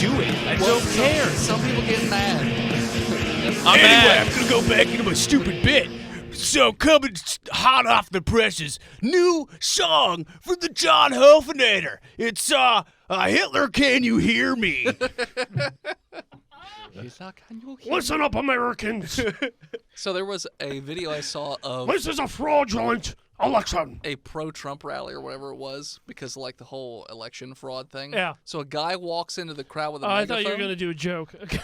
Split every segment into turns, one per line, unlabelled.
do it. I don't care.
Some people get mad.
I'm gonna go back into my stupid bit. So coming hot off the presses, new song from the John Hofenator. It's Hitler, Can You Hear Me?
Listen up, Americans.
So there was a video I saw of
This is a fraudulent election.
a pro-Trump rally or whatever it was because of, like, the whole election fraud thing.
Yeah.
So a guy walks into the crowd with a
Oh, I
megaphone.
thought you were going to do a joke.
It's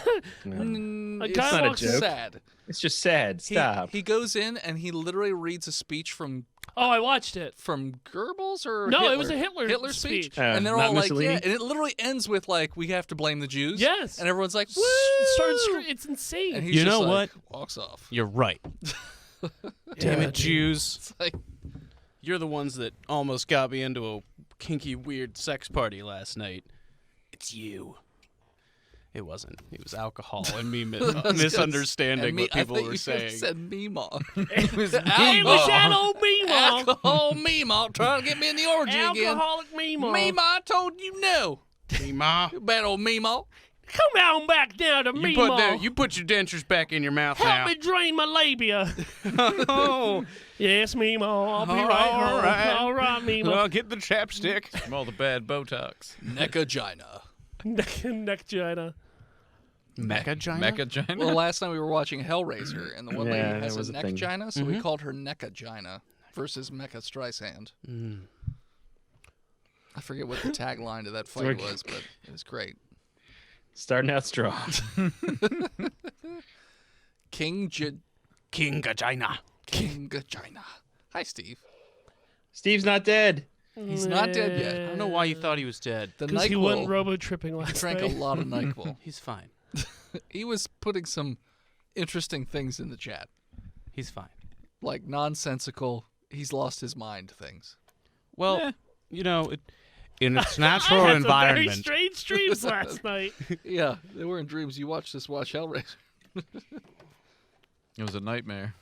guy
not
walks
a
in-
joke. Sad.
It's just sad. Stop.
He goes in and he literally reads a speech from
I watched it.
Goebbels or
No,
Hitler?
it was a Hitler speech.
And they're
not
all like,
Mussolini?
yeah, and it literally ends with like, we have to blame the Jews.
Yes.
And everyone's like, woo!
It's insane.
And he's
You
just
know
like,
what?
walks off.
You're right. Damn it,
dude.
Jews.
It's like,
You're the ones that almost got me into a kinky, weird sex party last night. It's you. It wasn't. It was alcohol and me misunderstanding what people were
I
saying.
think you said Meemaw.
It was that old Meemaw.
Alcohol Meemaw trying to get me in the orgy again.
Alcoholic Meemaw.
Meemaw, I told you no.
Meemaw.
You bad old Meemaw.
Come on back down to Meemaw.
You put your dentures back in your mouth
Help
now.
me drain my labia.
Oh,
Yes, Meemaw. I'll be
All
right
right.
home. All right, Meemaw.
well, get the chapstick.
From all the bad Botox.
Neckagina.
Neck China.
Mechagina?
Mechagina?
Well, last night we were watching Hellraiser, and the one lady
Yeah,
has
that was
a
a thing.
neckagina, so we called her Neckagina versus Mecha Streisand. I forget what the tagline to that fight was, but it was great.
Starting out strong.
King Gagina.
King Gagina. Hi, Steve.
Steve's not dead.
He's not dead yet.
I don't know why you thought he was dead.
The
Because he
NyQuil.
went robo-tripping
He
last
drank
night.
a lot of NyQuil.
He's fine.
He was putting some interesting things in the chat,
He's fine.
like nonsensical, he's lost his mind things.
Well, you know, in its
I
natural
had some very
environment,
strange dreams last night.
Yeah, they weren't dreams. You watch Hellraiser.
It was a nightmare.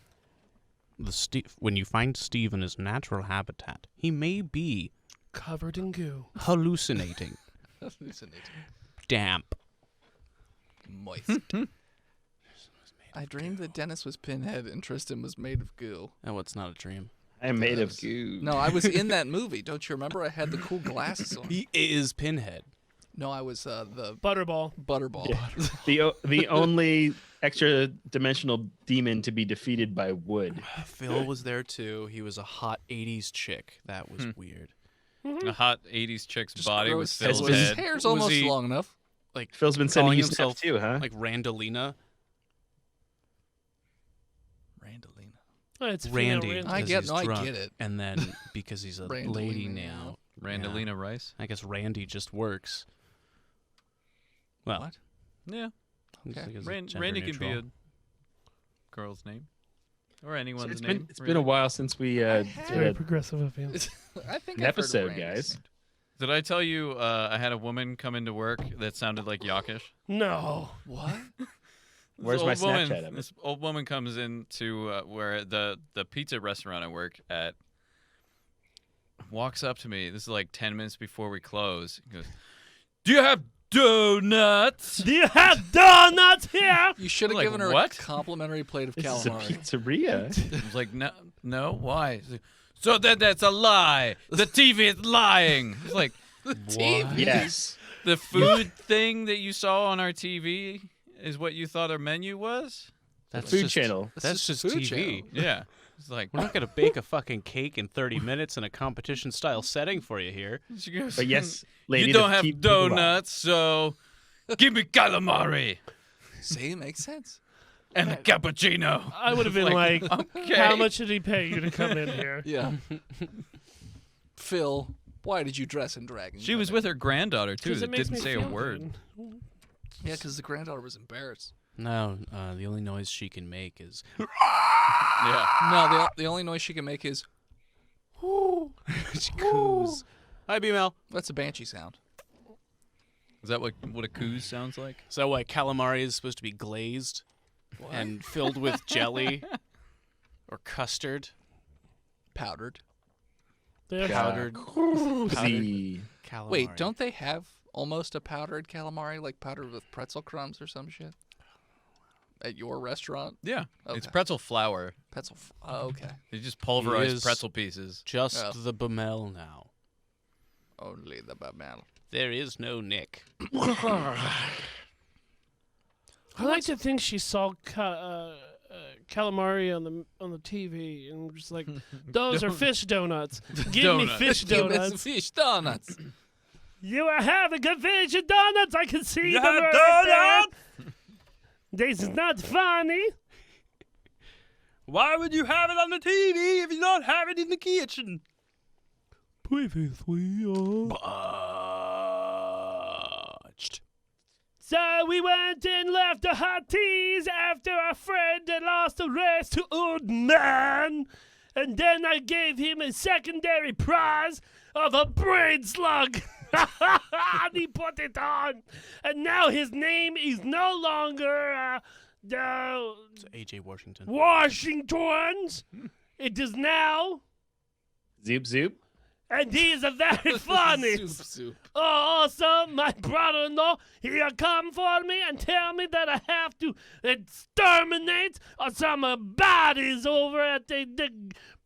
when you find Steve in his natural habitat, he may be
Covered in goo.
hallucinating,
Hallucinating.
damp.
Moist. I dreamed that Dennis was Pinhead and Tristan was made of goo.
Oh, it's not a dream.
I'm made of goo.
No, I was in that movie. Don't you remember? I had the cool glasses on.
He is Pinhead.
No, I was the
Butterball.
Butterball.
The only extra dimensional demon to be defeated by wood.
Phil was there too. He was a hot 80s chick. That was weird.
A hot 80s chick's body
Gross.
with Phil's
His
His
head.
hair's
Was
almost
he-
long enough.
Like
Phil's been sending
calling
you
himself
stuff too, huh?
like Randalina.
Randalina.
Oh, it's
Randy.
female
I
Randy.
get-
he's
no, I
drunk,
get it.
And then because he's a lady
Randalina.
now,
Randalina Rice.
I guess Randy just works. Well,
What?
Yeah.
it's
Okay.
like it's
Randy
gender
can be
neutral.
a girl's name. Or anyone's
It's
name.
been a while since we did
Very
a-
progressive of you.
I think
an
I've heard of
episode,
Randy.
guys.
Did I tell you I had a woman come into work that sounded like Yakish?
No.
What?
Where's my Snapchat of it?
This old woman comes into where the pizza restaurant I work at, walks up to me. This is like 10 minutes before we close. He goes, "Do you have donuts?"
Do you have donuts here?
You should have
Like,
given her
what?
a complimentary plate of
This is a
calamari.
pizzeria.
I was like, no, why? He's like, so that's a lie. The TV is lying. It's like,
TV.
Yes.
the food thing that you saw on our TV is what you thought our menu was?
That's
Food
just,
channel.
That's just
Food
TV.
channel.
Yeah. It's like,
We're not gonna bake a fucking cake in 30 minutes in a competition style setting for you here.
she goes,
But yes, lady,
you
to
don't have
keep people
donuts, so give me calamari
See, it makes sense.
and a cappuccino.
I would have been like,
okay.
how much did he pay you to come in here?
Yeah. Phil, why did you dress in drag?
She was with her granddaughter, too,
'Cause it
that
makes
didn't
me
say a
feel
word.
good.
Yeah, because the granddaughter was embarrassed.
No, the only noise she can make is
Yeah.
No, the only noise she can make is,
she coos. Hi, B-Mel.
that's a banshee sound.
Is that what a coos sounds like?
Is that why calamari is supposed to be glazed and filled with jelly or custard?
Powdered.
They have
Powdered
Cozy.
calamari.
Wait, don't they have almost a powdered calamari, like powdered with pretzel crumbs or some shit? At your restaurant?
Yeah, it's
Okay.
pretzel flour.
Oh, okay.
You just pulverize
is-
pretzel pieces.
Just
Oh.
the Bamel now.
Only the bamel.
There is no Nick.
I like to think she saw calamari on the TV and was like, those are fish donuts. Give me
Donuts.
fish
Give me some
donuts.
fish donuts.
You are having good fish donuts. I can see
Yeah,
them right
donuts!
there. This is not funny.
Why would you have it on the TV if you don't have it in the kitchen?
Previously on
Botched.
So we went and left the hot teas after our friend had lost the race to Old Man. And then I gave him a secondary prize of a brain slug. And he put it on. And now his name is no longer the
It's A.J. Washington.
Washingtons. It is now,
Zoop zoop.
and he is a very funny.
Soup.
Oh, also, my brother-in-law, he'll come for me and tell me that I have to exterminate some bodies over at the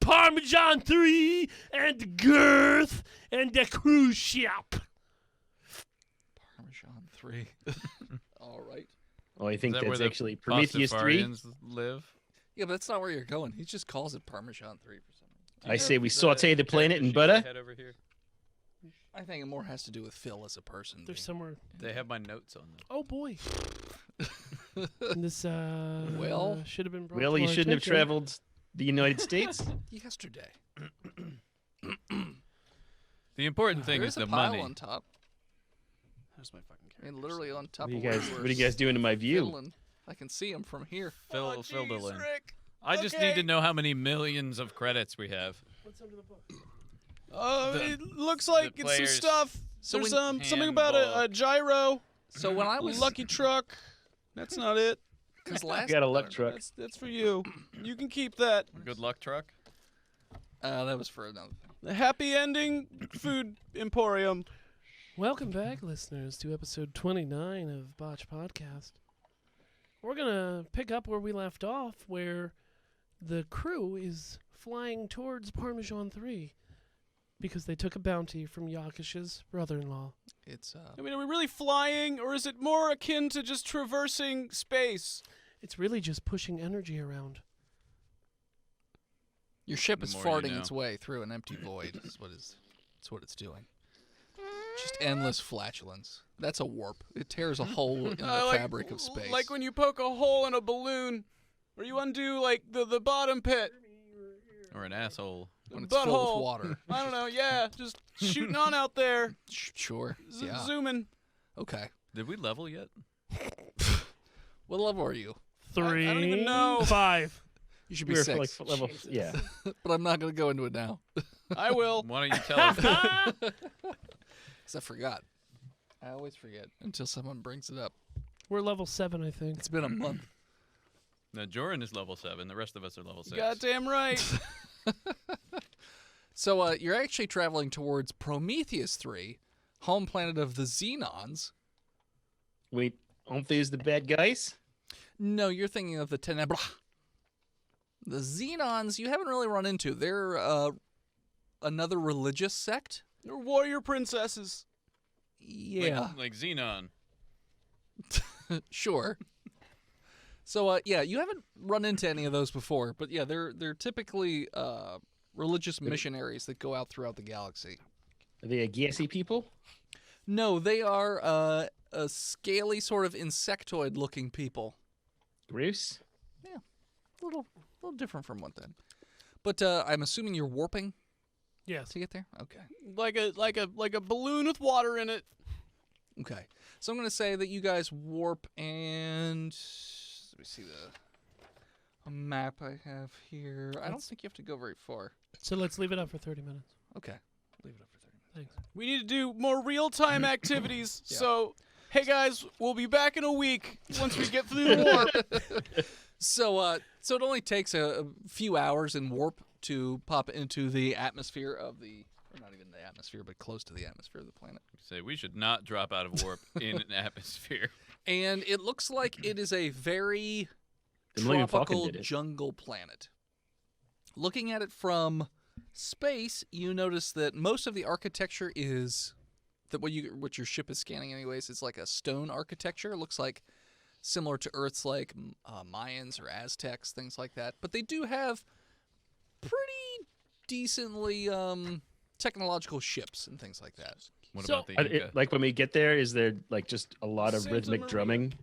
Parmesan 3 and Girth and the cruise ship.
Parmesan 3. All right.
Oh, I think
Is that where
that's
the
actually Prometheus 3.
Pastafarians live?
Yeah, but that's not where you're going. He just calls it Parmesan 3 for some reason.
I say we saute the planet in butter.
Head over here.
I think it more has to do with Phil as a person.
There's somewhere.
They have my notes on them.
Oh, boy. And this,
Well-
should have been brought
Well,
to
you
our
shouldn't have
attention.
traveled the United States.
Yesterday.
The important thing
There's
is
a
the
pile
money.
on top.
That's my fucking
I
character.
mean, literally on top
What are
of
you
where
guys?
you
What
were
are you guys doing to my view?
fiddling. I can see him from here.
Fill
Oh,
the
jeez,
in.
Rick.
I just
Okay.
need to know how many millions of credits we have.
What's under the book?
It looks like
the
it's some
players'
stuff.
So
There's
when-
something about a
handbook.
gyro,
So when I was
lucky truck. That's not it.
because last
Got a luck truck.
That's for you. You can keep that.
Good luck, truck.
that was for another thing.
The happy ending food emporium.
Welcome back, listeners, to episode 29 of Botched Podcast. We're going to pick up where we left off, where the crew is flying towards Parmesan 3 because they took a bounty from Yakish's brother-in-law.
It's
I mean, are we really flying, or is it more akin to just traversing space?
It's really just pushing energy around.
your ship
The
is
more you
farting
know.
its way through an empty void. That's what it's doing. Just endless flatulence. That's a warp. It tears a hole in the fabric of space.
Like when you poke a hole in a balloon, or you undo like the bottom pit,
Or an asshole.
when it's filled
butthole.
with water.
I don't know. Yeah, just shooting on out there,
Sure. Yeah.
zooming.
Okay.
Did we level yet?
What level are you?
3,
don't even know.
5.
You should be
We were
6.
like level. Yeah.
But I'm not going to go into it now.
I will.
Why don't you tell us?
Because I forgot. I always forget until someone brings it up.
We're level 7, I think.
It's been a month.
No, Joran is level 7. The rest of us are level 6.
Goddamn right.
So you're actually traveling towards Prometheus 3, home planet of the Xenons.
Wait, aren't these the bad guys?
No, you're thinking of the Tenebra. The Xenons you haven't really run into. They're another religious sect.
They're warrior princesses.
Yeah,
Like Xenon.
sure. So yeah, you haven't run into any of those before, but yeah, they're typically religious missionaries that go out throughout the galaxy.
Are they a gassy people?
No, they are a scaly sort of insectoid-looking people.
Gross.
A little different from what then. But I'm assuming you're warping
Yes.
to get there. Okay.
Like a balloon with water in it.
Okay. So I'm going to say that you guys warp and let me see a map I have here. I don't think you have to go very far.
So let's leave it up for 30 minutes.
Okay. Leave it up for 30 minutes.
Thanks.
We need to do more real-time activities.
Yeah.
So, hey guys, we'll be back in a week once we get through the warp.
So so it only takes a few hours in warp to pop into the atmosphere of the not even the atmosphere, but close to the atmosphere of the planet.
Say we should not drop out of warp in an atmosphere.
And it looks like it is a very
The Millennium Falcon
tropical
did it.
jungle planet. Looking at it from space, you notice that most of the architecture is that what your ship is scanning anyways. It's like a stone architecture. It looks like similar to Earth's like Mayans or Aztecs, things like that. But they do have pretty decently technological ships and things like that.
What
So-
about the Inca?
Like when we get there, is there like just a lot of
Santa
rhythmic
Maria.
drumming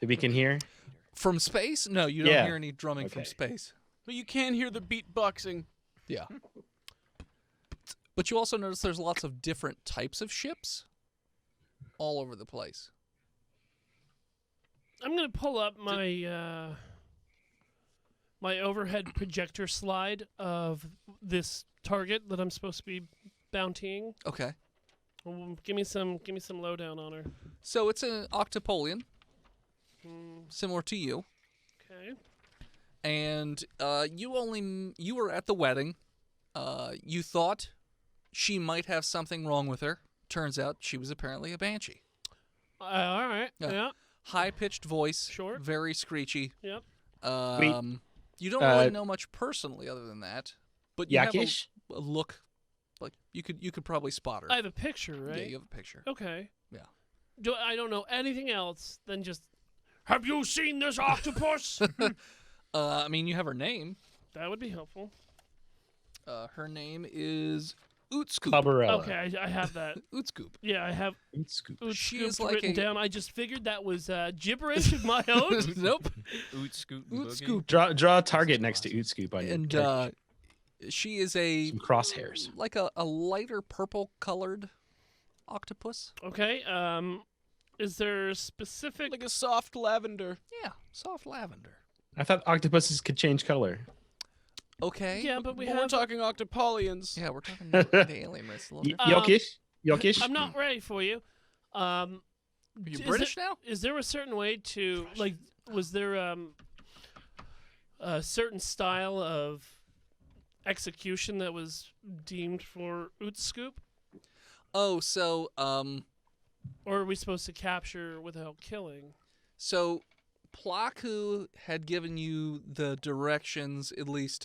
that we can hear?
From space? No, you don't
Yeah.
hear any drumming from
Okay.
space.
But you can hear the beatboxing.
Yeah. But you also notice there's lots of different types of ships all over the place.
I'm gonna pull up my my overhead projector slide of this target that I'm supposed to be bountying.
Okay.
Give me some lowdown on her.
So it's an octopolian, similar to you.
Okay.
And you were at the wedding. You thought she might have something wrong with her. Turns out she was apparently a banshee.
All right.
Yeah.
Yeah.
High-pitched voice,
Sure.
very screechy.
Yep.
You don't really know much personally other than that, but you have
Yakish?
a look like you could probably spot her.
I have a picture, right?
Yeah, you have a picture.
Okay.
Yeah.
I don't know anything else than just. Have you seen this octopus?
I mean, you have her name.
That would be helpful.
Her name is Ootscoop.
Cabarella.
Okay, I have that.
Ootscoop.
Yeah, I have
Scoop.
She
Scoop
is like
written
a-
down. I just figured that was gibberish of my own.
Nope.
Oot Scoot and Boogie?
Ootscoop.
Draw a target next to Ootscoop on your
And
character.
she is a
Some crosshairs.
like a lighter purple colored octopus.
Okay. Is there specific?
Like a soft lavender.
Yeah, soft lavender.
I thought octopuses could change color.
Okay.
Yeah, but we
We're
have.
talking octopolians.
Yeah, we're talking the alien race a little bit.
Yokish? Yokish?
I'm not ready for you.
Are you
is
British
there-
now?
Is there a certain way to like? Was there a certain style of execution that was deemed for Ootscoop,
Oh, so
or are we supposed to capture without killing?
So, Plaku had given you the directions, at least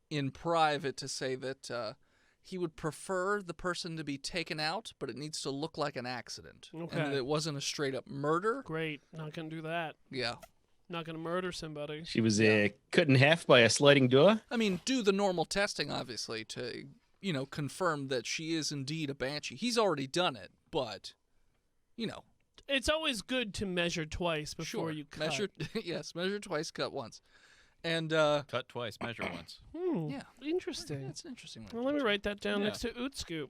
in private, to say that he would prefer the person to be taken out, but it needs to look like an accident.
Okay.
And that it wasn't a straight up murder.
Great. Not gonna do that.
Yeah.
Not gonna murder somebody.
She was cut in half by a sliding door.
I mean, do the normal testing, obviously, to, confirm that she is indeed a banshee. He's already done it, but,
It's always good to measure twice before
sure.
you cut.
Measure, yes, measure twice, cut once. And,
Cut twice, measure once.
yeah.
Interesting.
That's an interesting one.
Well, let me write that down
Yeah.
next to Ootscoop.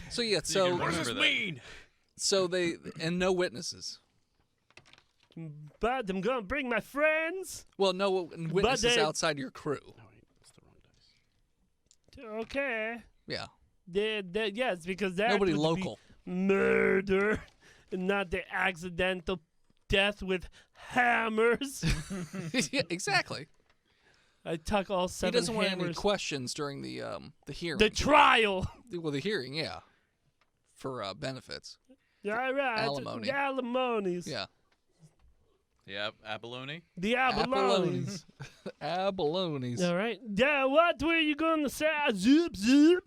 So, yeah,
can
so,
remember that.
mean?
and no witnesses.
But I'm gonna bring my friends.
Well, no witnesses
they-
outside your crew.
Okay.
Yeah.
Yes, because that
Nobody
would
local.
be murder, and not the accidental death with hammers.
Yeah, exactly.
I tuck all
He
seven
doesn't want any
hammers.
questions during the hearing.
The trial.
Well, the hearing, yeah, for benefits.
All right.
Alimony.
The alimonies.
Yeah.
Yeah, abalone.
The abalones.
Abalones.
All right. Yeah. What were you going to say? Zoop zoop.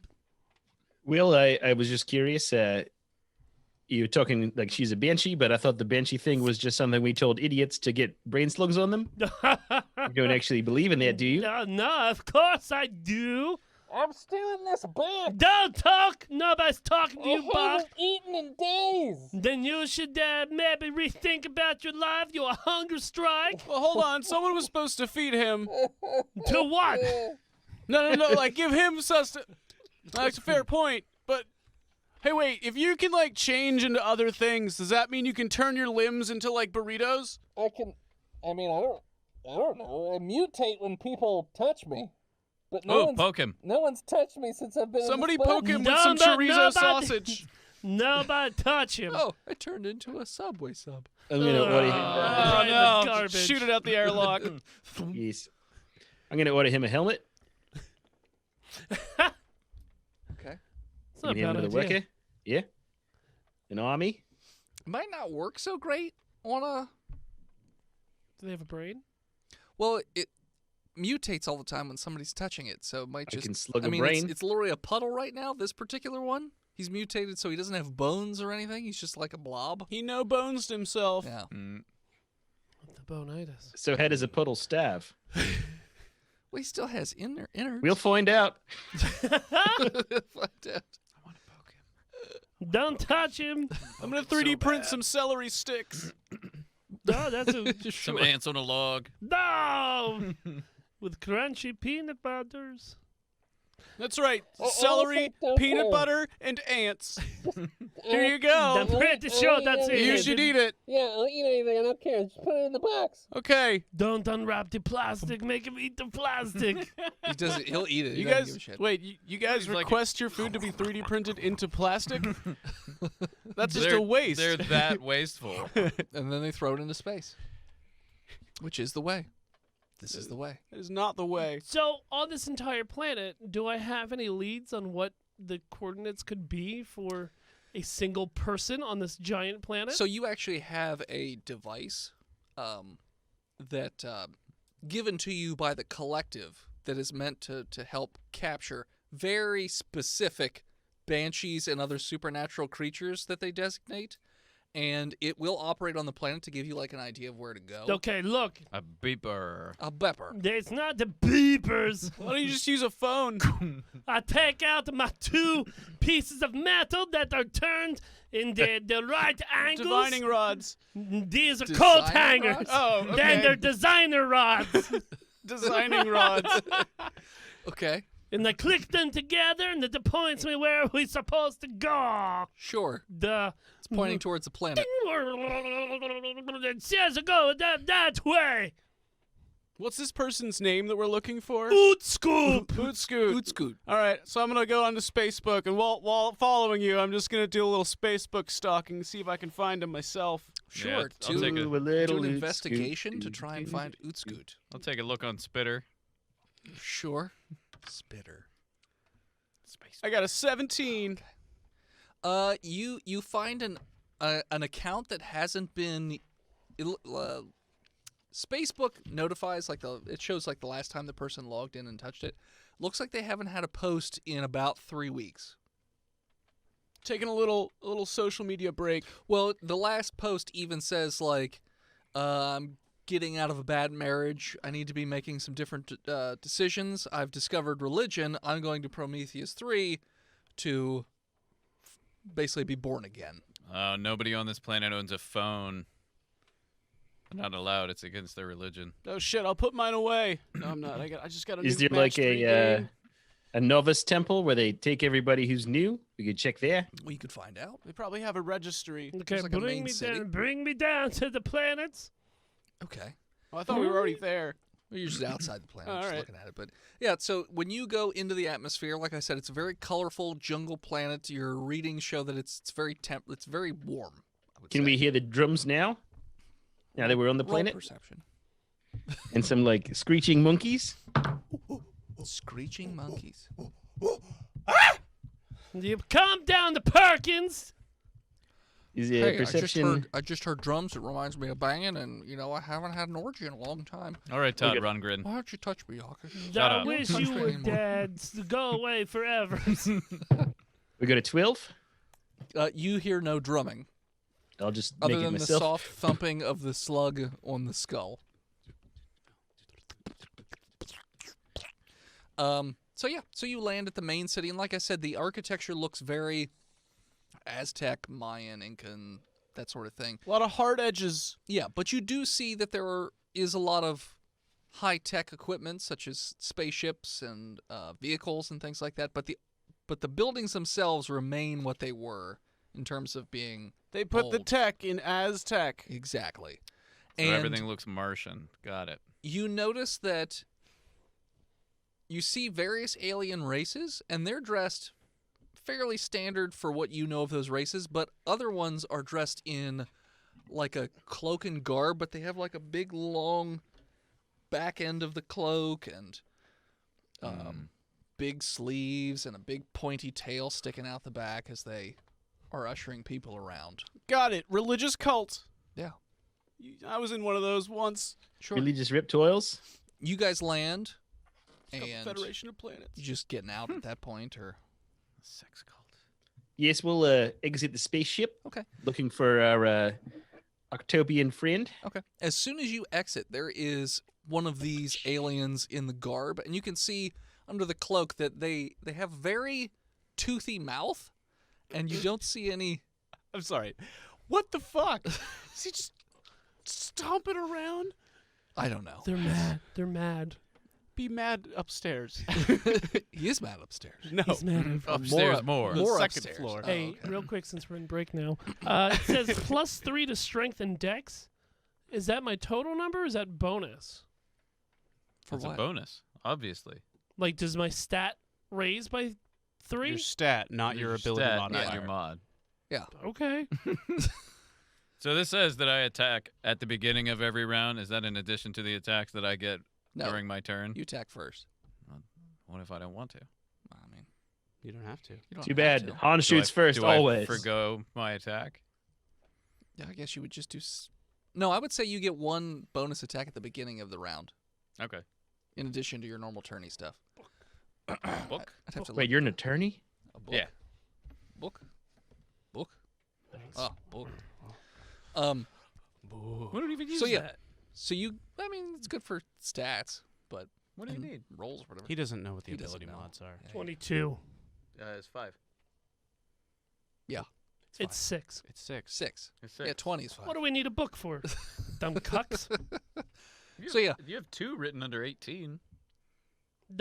Will, I was just curious. You were talking like she's a banshee, but I thought the banshee thing was just something we told idiots to get brain slugs on them. You don't actually believe in that, do you?
No, of course I do.
I'm still in this bed.
Don't talk. Nobody's talking to you,
I
Buck.
haven't eaten in days.
Then you should maybe rethink about your life. You're a hunger strike.
Well, hold on. Someone was supposed to feed him.
To what?
No. Like, give him sustenance. That's a fair point. But, hey, wait. If you can, like, change into other things, does that mean you can turn your limbs into, like, burritos?
I don't know. I mutate when people touch me. But
Oh, poke him.
no one's touched me since I've been
Somebody
in this bed.
poke him with some
Nobody-
chorizo
nobody-
sausage.
Nobody touch him.
Oh, I turned into a Subway sub.
I'm gonna order him.
Right in the
Oh, no.
garbage.
Shoot it out the airlock.
Yes. I'm gonna order him a helmet.
not a
You
bad
another
idea.
worker? Yeah. An army?
Might not work so great on a.
Do they have a brain?
Well, it mutates all the time when somebody's touching it, so it might
I
just.
can slug
I
a
mean,
brain.
it's literally a puddle right now. This particular one, he's mutated, so he doesn't have bones or anything. He's just like a blob.
He no bones himself.
Yeah.
Mm.
The bonitis.
So how does a puddle stab?
Well, he still has innards.
We'll find out.
Find out.
Don't touch him.
I'm gonna 3D print some celery sticks.
No, that's a
Some ants on a log.
no. With crunchy peanut butters.
That's right.
Oh,
Celery,
oh,
peanut
oh.
butter, and ants. Here you
I'm
go.
pretty sure that's it.
You should eat it.
Yeah, I'll eat anything. I don't care. Just put it in the box.
Okay.
Don't unwrap the plastic. Make him eat the plastic.
He does it. He'll eat it. He
You
doesn't give a
guys,
shit.
wait. You guys
He's like-
request your food to be 3D printed into plastic? That's just
They're-
a waste.
They're that wasteful.
And then they throw it into space, which is the way. This is the way.
That is not the way.
So, on this entire planet, do I have any leads on what the coordinates could be for a single person on this giant planet?
So you actually have a device that given to you by the collective that is meant to help capture very specific banshees and other supernatural creatures that they designate, and it will operate on the planet to give you like an idea of where to go.
okay, look,
A beeper.
A bepper.
it's not the beepers.
Why don't you just use a phone?
I take out my 2 pieces of metal that are turned in the right angles.
Divining rods.
These are
Designer
coat hangers.
rods?
Oh, okay.
Then they're designer rods.
Designing rods.
Okay,
And I click them together, and it points me where we're supposed to go.
sure.
The
It's pointing towards the planet.
it says to go that way.
What's this person's name that we're looking for?
Oot scoop.
Boot Scoot.
Oot scoot.
All right, so I'm gonna go onto Facebook, and while following you, I'm just gonna do a little Facebook stalking, see if I can find him myself.
Sure.
I'll
to
take
Ooh, a
do
little
an
oot
investigation
scoot,
to
oot
try and
scoot.
find Oot scoot.
I'll take a look on Spitter.
Sure. Spitter.
I got a 17.
You find an account that hasn't been. Spacebook notifies it shows like the last time the person logged in and touched it. Looks like they haven't had a post in about 3 weeks.
Taking a little social media break.
Well, the last post even says like, I'm getting out of a bad marriage. I need to be making some different decisions. I've discovered religion. I'm going to Prometheus 3 to basically be born again.
Nobody on this planet owns a phone. Not allowed. It's against their religion.
Oh shit! I'll put mine away. No, I'm not. I just got a.
Is
new
there like
match 3
a
game.
novice temple where they take everybody who's new? We could check there.
Well, you could find out.
They probably have a registry.
Okay,
like a
bring
main
me
city.
down. Bring me down to the planets.
Okay.
Oh, I thought we were already there.
We're usually outside the planet,
All
just
right.
looking at it. But yeah, so when you go into the atmosphere, like I said, it's a very colorful jungle planet. Your readings show that it's very it's very warm. I would
Can
say.
we hear the drums now? Now that we're on the
Roll
planet?
perception?
And some like screeching monkeys?
Screeching monkeys.
You calm down the Perkins.
Is it
Hey,
perception?
I just heard drums. It reminds me of banging, and I haven't had an orgy in a long time.
All right, Todd
Okay.
Rundgren.
Why don't you touch me, Hawkins?
Shut
I
up.
wish
Don't
you
touch me
were
anymore.
dead. Go away forever.
We go to 12?
You hear no drumming,
I'll just
other
make it
than the
myself.
soft thumping of the slug on the skull. So you land at the main city, and like I said, the architecture looks very Aztec, Mayan, Incan, that sort of thing.
A lot of hard edges.
Yeah, but you do see that there is a lot of high-tech equipment, such as spaceships and vehicles and things like that. But the buildings themselves remain what they were in terms of being
They put the
old.
tech in Aztec.
Exactly.
So
And
everything looks Martian. Got it.
you notice that you see various alien races, and they're dressed fairly standard for what you know of those races, but other ones are dressed in like a cloak and garb, but they have like a big long back end of the cloak, and big sleeves and a big pointy tail sticking out the back as they are ushering people around.
Got it. Religious cult.
Yeah.
I was in one of those once.
Sure.
Religious reptiles.
You guys land,
It's called
and
Federation of Planets.
you just getting out at that point, or
Sex cult.
Yes, we'll exit the spaceship.
Okay.
Looking for our Octopian friend.
okay. As soon as you exit, there is one of these aliens in the garb, and you can see under the cloak that they have very toothy mouth, and you don't see any.
I'm sorry. What the fuck? Is he just stomping around?
I don't know.
They're mad. They're mad.
Be mad upstairs.
He is mad upstairs.
No.
He's mad over
Upstairs more.
The
More
second
upstairs.
floor.
Oh,
Hey,
okay.
real quick, since we're in break now, it says +3 to strength and dex. Is that my total number or is that bonus?
For
That's
what?
a bonus, obviously.
Like, does my stat raise by 3?
Your stat, not your ability
stat,
modifier.
not your mod.
Okay.
So this says that I attack at the beginning of every round. Is that in addition to the attacks that I get
No,
during my turn?
you attack first.
What if I don't want to?
I mean,
You don't have to.
you don't
Too
have
bad.
to.
Han shoots first,
do
always.
I forgo my attack?
Yeah, I guess you would just do. No, I would say you get one bonus attack at the beginning of the round,
Okay.
in addition to your normal tourney stuff.
Book?
I'd have to
Wait,
look.
you're an attorney?
A book.
Yeah.
Book. Book. Oh, book.
We don't even use
So yeah,
that.
so you. I mean, it's good for stats, but
What do you
and
need?
rolls or whatever.
He doesn't know what the
He doesn't
ability
know.
mods are.
Yeah.
22.
It's 5.
It's 6.
It's 6.
6.
It's
Yeah,
6.
20 is fine.
What do we need a book for? Dumb cucks.
So yeah,
You have 2 written under 18.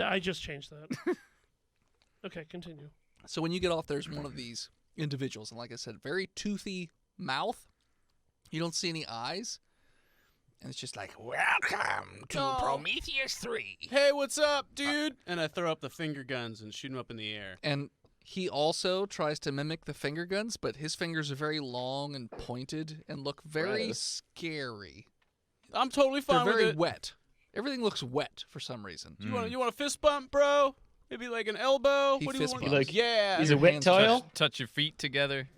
I just changed that. Okay, continue.
so when you get off, there's one of these individuals, and like I said, very toothy mouth. You don't see any eyes, and it's just like, welcome to
Oh.
Prometheus 3.
Hey, what's up, dude? And I throw up the finger guns and shoot him up in the air.
And he also tries to mimic the finger guns, but his fingers are very long and pointed and look very
Gross.
scary.
I'm totally
They're
fine with
very
it.
wet. Everything looks wet for some reason.
You want a fist bump, bro? Maybe like an elbow?
He
What do you
fist
want?
bumps.
Like,
Yeah.
He's
your
a wet
hands
tile?
Touch your feet together.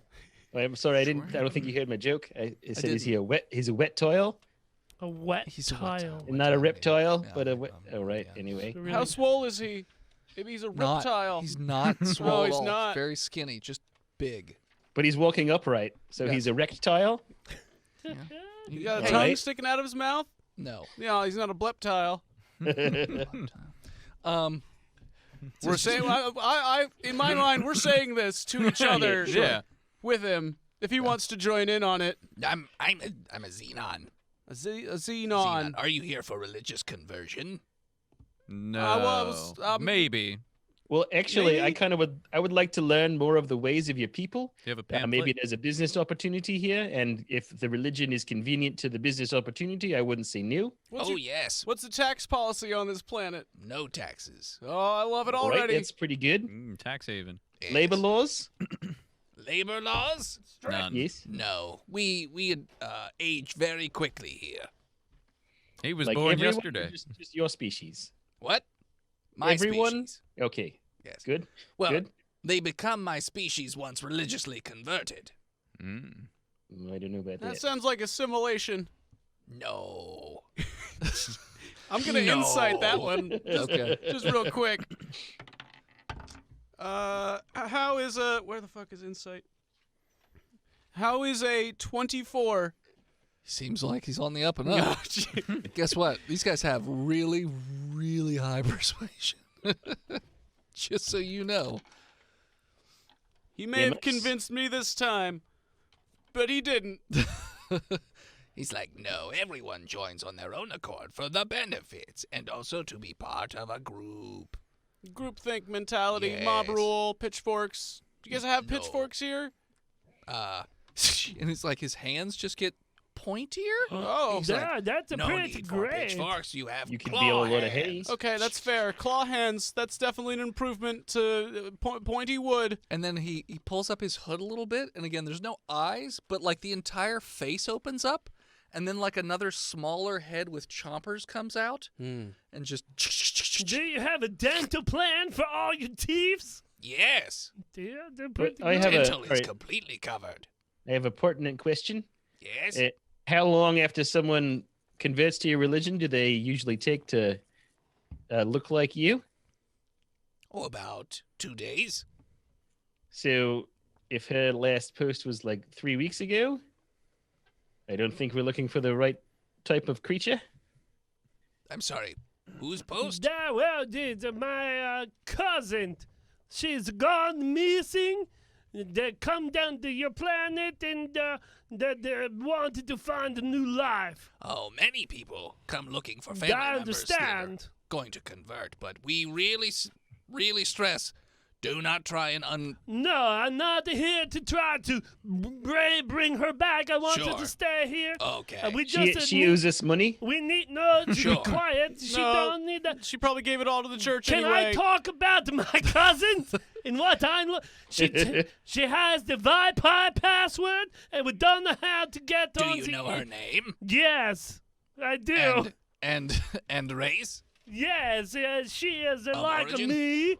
Wait, I'm sorry, I
Sure.
don't think you heard my joke. I said, is
didn't.
he a wet? He's a wet tile,
A wet
He's a wet
tile.
tile.
and not a reptile,
Yeah,
but a wet.
yeah,
Oh right.
yeah.
Anyway,
Really-
How swole is he? Maybe he's a
Not-
reptile.
He's not swole
he's
at all.
not.
Very skinny, just big.
but he's walking upright, so
Yes.
he's a reptile.
He got a
All
tongue
right.
sticking out of his mouth?
No.
No, he's not a bleptile. We're saying, in my mind, we're saying this to each other.
Yeah.
With him, if he wants to join in on it.
I'm a xenon.
A xenon.
Are you here for religious conversion?
No. Maybe.
Well, actually,
Maybe-
I would like to learn more of the ways of your people.
Do you have a pamphlet?
Maybe there's a business opportunity here, and if the religion is convenient to the business opportunity, I wouldn't say no.
Yes.
What's the tax policy on this planet?
No taxes.
Oh, I love it
All right,
already.
that's pretty good.
Tax haven.
Labor laws,
Labor laws?
None.
yes.
No. We age very quickly here.
He was
Like
born
everyone,
yesterday.
or just your species.
What? My
Everyone?
species.
Okay,
Yes.
good.
Well,
Good.
they become my species once religiously converted.
Mm.
I don't know about
That
that.
sounds like assimilation.
No.
I'm gonna insight that one.
Okay.
Just real quick. How is where the fuck is insight? How is a 24?
Seems like he's on the up and up. Guess what? These guys have really, really high persuasion. Just so you know.
He may have convinced me this time, but he didn't.
He's like, no, everyone joins on their own accord for the benefits and also to be part of a group.
Groupthink mentality, mob
Yes.
rule, pitchforks. Do you guys have
No.
pitchforks here?
And it's like his hands just get pointier.
Oh,
He's like,
Yeah, that's a
no
pretty
need for
great.
pitchforks. You have
You can
claw
deal a lot of
hands.
hay.
okay, that's fair. Claw hands, that's definitely an improvement to pointy wood.
And then he pulls up his hood a little bit, and again, there's no eyes, but like the entire face opens up, and then like another smaller head with chompers comes out, and just
Do you have a dental plan for all your teeth?
Yes.
Yeah, they're
But
pretty
I
good.
have a
Dental is
alright,
completely covered.
I have a pertinent question.
Yes.
How long after someone converts to your religion do they usually take to look like you?
Oh, about 2 days.
So if her last post was like 3 weeks ago, I don't think we're looking for the right type of creature.
I'm sorry. Whose post?
Yeah, well, my cousin, she's gone missing. They come down to your planet and they wanted to find a new life.
Oh, many people come looking for family
I
members that are
understand.
going to convert, but we really stress, do not try and
No, I'm not here to try to bring her back. I want her
Sure.
to stay here.
Okay.
We
She
just
she owes us money.
we need no to
Sure.
be quiet. She
No.
don't need that.
She probably gave it all to the church
Can
anyway.
I talk about my cousin and what I know? She has the Wi-Fi password, and we don't know how to get
Do
on.
you know her name?
Yes, I do.
And race?
Yes, she is like
origin?
me.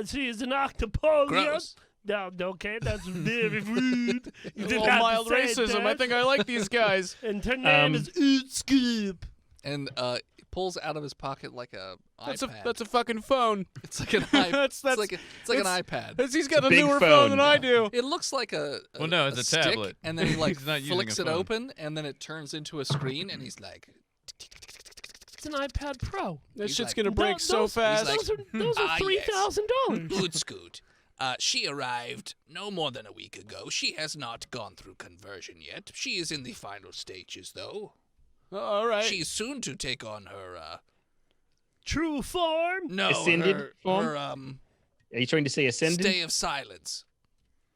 She is an octopolian.
Gross.
No, okay, that's very rude. You
A
didn't
little
have to
mild
say
racism. I
that.
think I like these guys.
And her name is Utscoop.
And he pulls out of his pocket like a iPad.
That's a fucking phone.
It's like an iPad.
That's-
it's like an
it's-
iPad.
He's got a
big
newer
phone.
than I do.
It looks like a
Well, no, it's a
stick,
tablet.
and then he like
He's not using
flicks
a
it
phone.
open, and then it turns into a screen, and he's like,
It's an iPad Pro.
That
He's
shit's
like-
gonna break so
those,
fast.
like,
Those are
"Ah,
$3,000.
Utscoot. She arrived no more than a week ago. She has not gone through conversion yet. She is in the final stages, though.
All right.
She's soon to take on her,
True form.
no,
Ascended
her,
form?
her,
Are you trying to say ascendant?
stay of silence.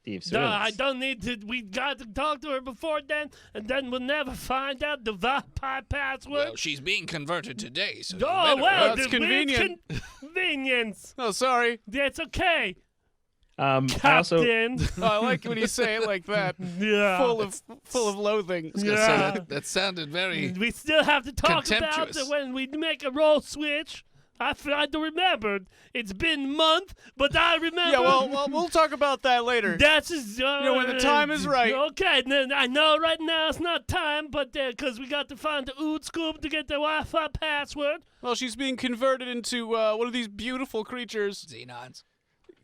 Steve,
No, I
silence.
don't need to. We got to talk to her before then, and then we'll never find out the Wi-Fi password.
Well, she's being converted today, so you
Oh,
better
well,
That's
the
convenient.
Convenience.
Oh, sorry.
That's okay,
I also
Captain.
Oh, I like when you say it like that.
Yeah.
Full of loathing.
Yeah.
that sounded very.
We still have to talk about
Contemptuous.
it when we make a roll switch. I tried to remember. It's been a month, but I remember.
Yeah, well, we'll talk about that later.
That's just,
when the time is right.
Okay, then I know right now it's not time, but because we got to find the Ood Scoop to get the Wi-Fi password.
Well, she's being converted into one of these beautiful creatures.
Xenons.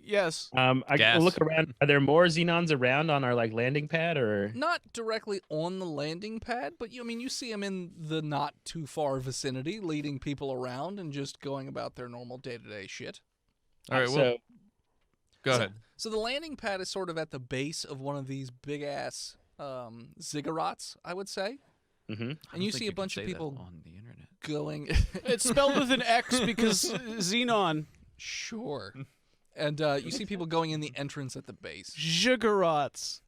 Yes.
I
Gas.
will look around. Are there more Xenons around on our like landing pad, or
Not directly on the landing pad, but you see him in the not too far vicinity, leading people around and just going about their normal day-to-day shit.
All right, well,
so?
go ahead.
So the landing pad is sort of at the base of one of these big ass ziggurats, I would say.
Mm-hmm.
And you see a bunch of people
on the internet.
going.
It's spelled with an X because Xenon.
Sure. And you see people going in the entrance at the base.
Ziggurats.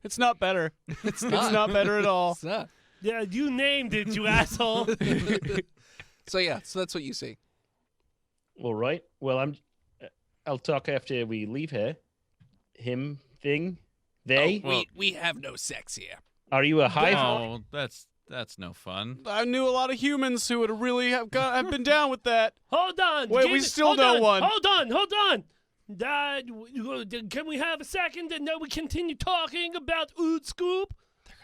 It's not better.
It's
It's not better at all.
It's not.
Yeah, you named it, you asshole.
So yeah, so that's what you see.
Well, right. Well, I'll talk after we leave here. Him, thing, they.
Oh, we have no sex here.
Are you a hive?
Oh, that's no fun.
I knew a lot of humans who would really have been down with that.
Hold on.
Wait,
give
we
me-
still
hold
know
on,
one.
Hold on. Can we have a second and then we continue talking about Ood Scoop?
They're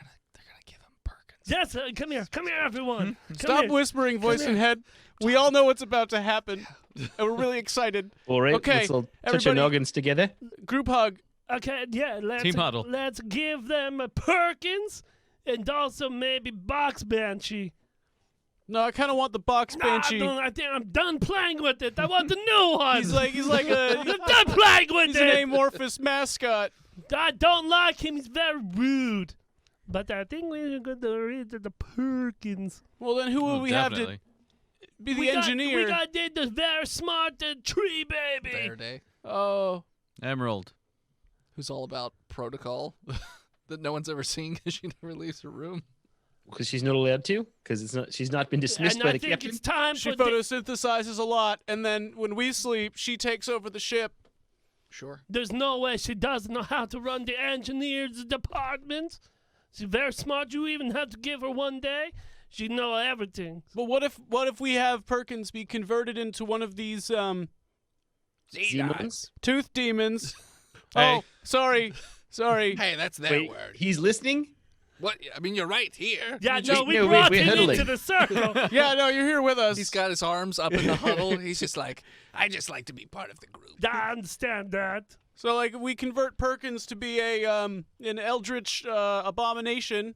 gonna give him Perkins.
Yes, come here, everyone. Come
Stop
here.
whispering, voice and head. We all know what's about to happen, and we're really excited.
All right.
Okay,
Let's all touch our
everybody-
noggins together.
Group hug.
Okay, yeah,
Team huddle.
let's give them a Perkins and also maybe Box Banshee.
No, I kind of want the box banshee.
I think I'm done playing with it. I want the new one.
He's like
I'm done playing with
he's
it.
an amorphous mascot.
I don't like him. He's very rude. But I think we're going to read the Perkins.
Well, then who will
Well,
we have
definitely.
to be the
We
engineer?
got the very smart tree baby.
Bear Day,
Oh,
Emerald.
who's all about protocol that no one's ever seen because she never leaves her room.
Because she's not allowed to. Because she's not been dismissed
And
by
I
the
think
captain.
it's time
she
for the,
photosynthesizes a lot, and then when we sleep, she takes over the ship.
Sure.
There's no way she doesn't know how to run the engineers department. She's very smart. You even have to give her one day. She know everything.
But what if we have Perkins be converted into one of these
Demons?
tooth demons?
Hey.
Oh, sorry.
Hey, that's their
Wait,
word.
he's listening?
What? I mean, you're right here.
Yeah,
just-
we
no,
brought
we're
him
huddling.
into the circle.
Yeah, no, you're here with us.
He's got his arms up in the huddle.
He's just like, I just like to be part of the group.
I understand that.
So, like, we convert Perkins to be an eldritch abomination.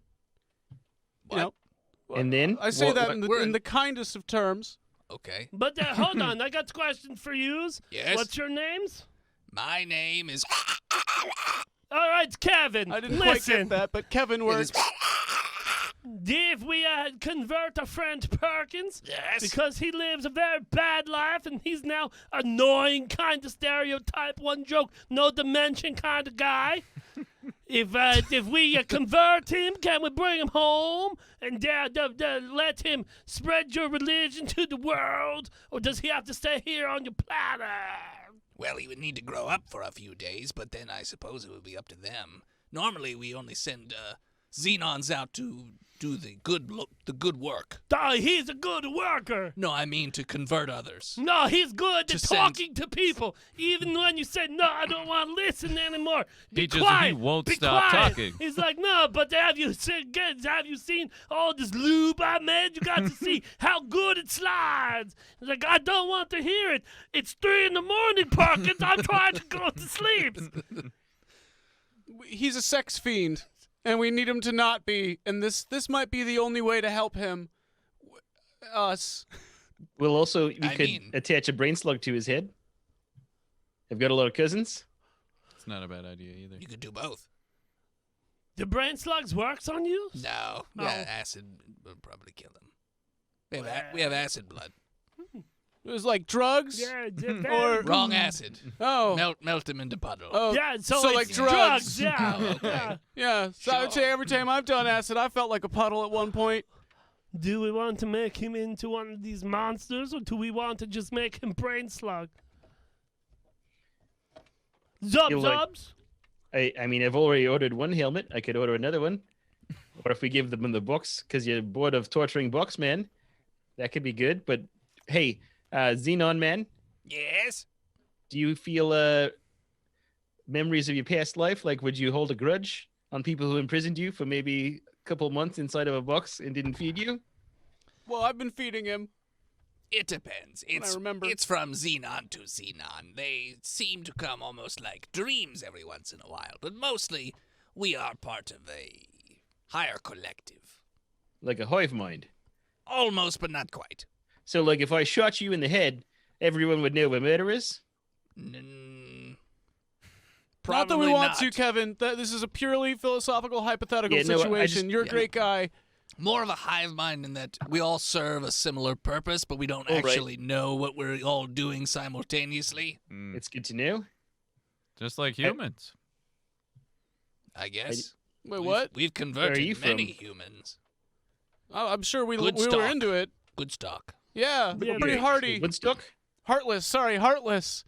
What?
You know,
And then?
I say
What-
that
we're
in
in-
the kindest of terms.
Okay.
But hold on, I got a question for yous.
Yes?
What's your names?
My name is.
All right, Kevin.
I didn't quite
listen.
get that, but Kevin
It
works.
is.
If we convert a friend Perkins,
Yes.
because he lives a very bad life and he's now annoying, kind of stereotype, one joke, no dimension kind of guy. If we convert him, can we bring him home and let him spread your religion to the world, or does he have to stay here on your platter?
Well, he would need to grow up for a few days, but then I suppose it would be up to them. Normally, we only send Xenons out to do the good work.
Oh, he's a good worker.
No, I mean to convert others.
No, he's good
To
at
send-
talking to people. Even when you say, no, I don't want to listen anymore. Be
He
quiet.
won't
Be
stop
quiet.
talking.
He's like, no, but have you seen all this lube I made? You got to see how good it slides. He's like, I don't want to hear it. It's 3 in the morning, Perkins. I'm trying to go to sleep.
He's a sex fiend, and we need him to not be. And this might be the only way to help him. Us.
Well, also, we
I
could
mean-
attach a brain slug to his head. I've got a lot of cousins.
It's not a bad idea either.
You could do both.
The brain slugs works on you?
No,
Oh.
yeah, acid would probably kill them. We have acid blood.
It was like drugs.
Yeah,
Or-
Wrong acid.
Oh.
Melt them into puddle.
Oh.
yeah, so
So
it's
like drugs.
Yeah.
Oh, okay.
Yeah.
Yeah. So I would say every time I've done acid, I felt like a puddle at one point.
Do we want to make him into one of these monsters, or do we want to just make him brain slug? Zub
Feel like-
zubs.
I mean, I've already ordered one helmet. I could order another one. Or if we give them the box, because you're bored of torturing box man, that could be good. But hey, Xenon man,
Yes?
do you feel memories of your past life? Like, would you hold a grudge on people who imprisoned you for maybe a couple months inside of a box and didn't feed you?
Well, I've been feeding him.
It depends.
I remember.
It's from Xenon to Xenon. They seem to come almost like dreams every once in a while, but mostly we are part of a higher collective.
Like a hive mind.
Almost, but not quite.
So, like, if I shot you in the head, everyone would know we're murderers?
Mm,
Not that we
probably
want
not.
to, Kevin. This is a purely philosophical, hypothetical
Yeah, no, I
situation.
just-
You're a
yeah.
great guy.
More of a hive mind in that we all serve a similar purpose, but we don't
All right.
actually know what we're all doing simultaneously,
Mm.
It's good to know.
Just like humans.
I guess.
Wait,
We've-
what?
We've converted
you
many
from?
humans.
Oh, I'm sure we
Good
were
stock.
into it.
Good stock.
Yeah,
Yeah,
pretty
they-
hardy.
Woodstock?
Heartless. Sorry, heartless.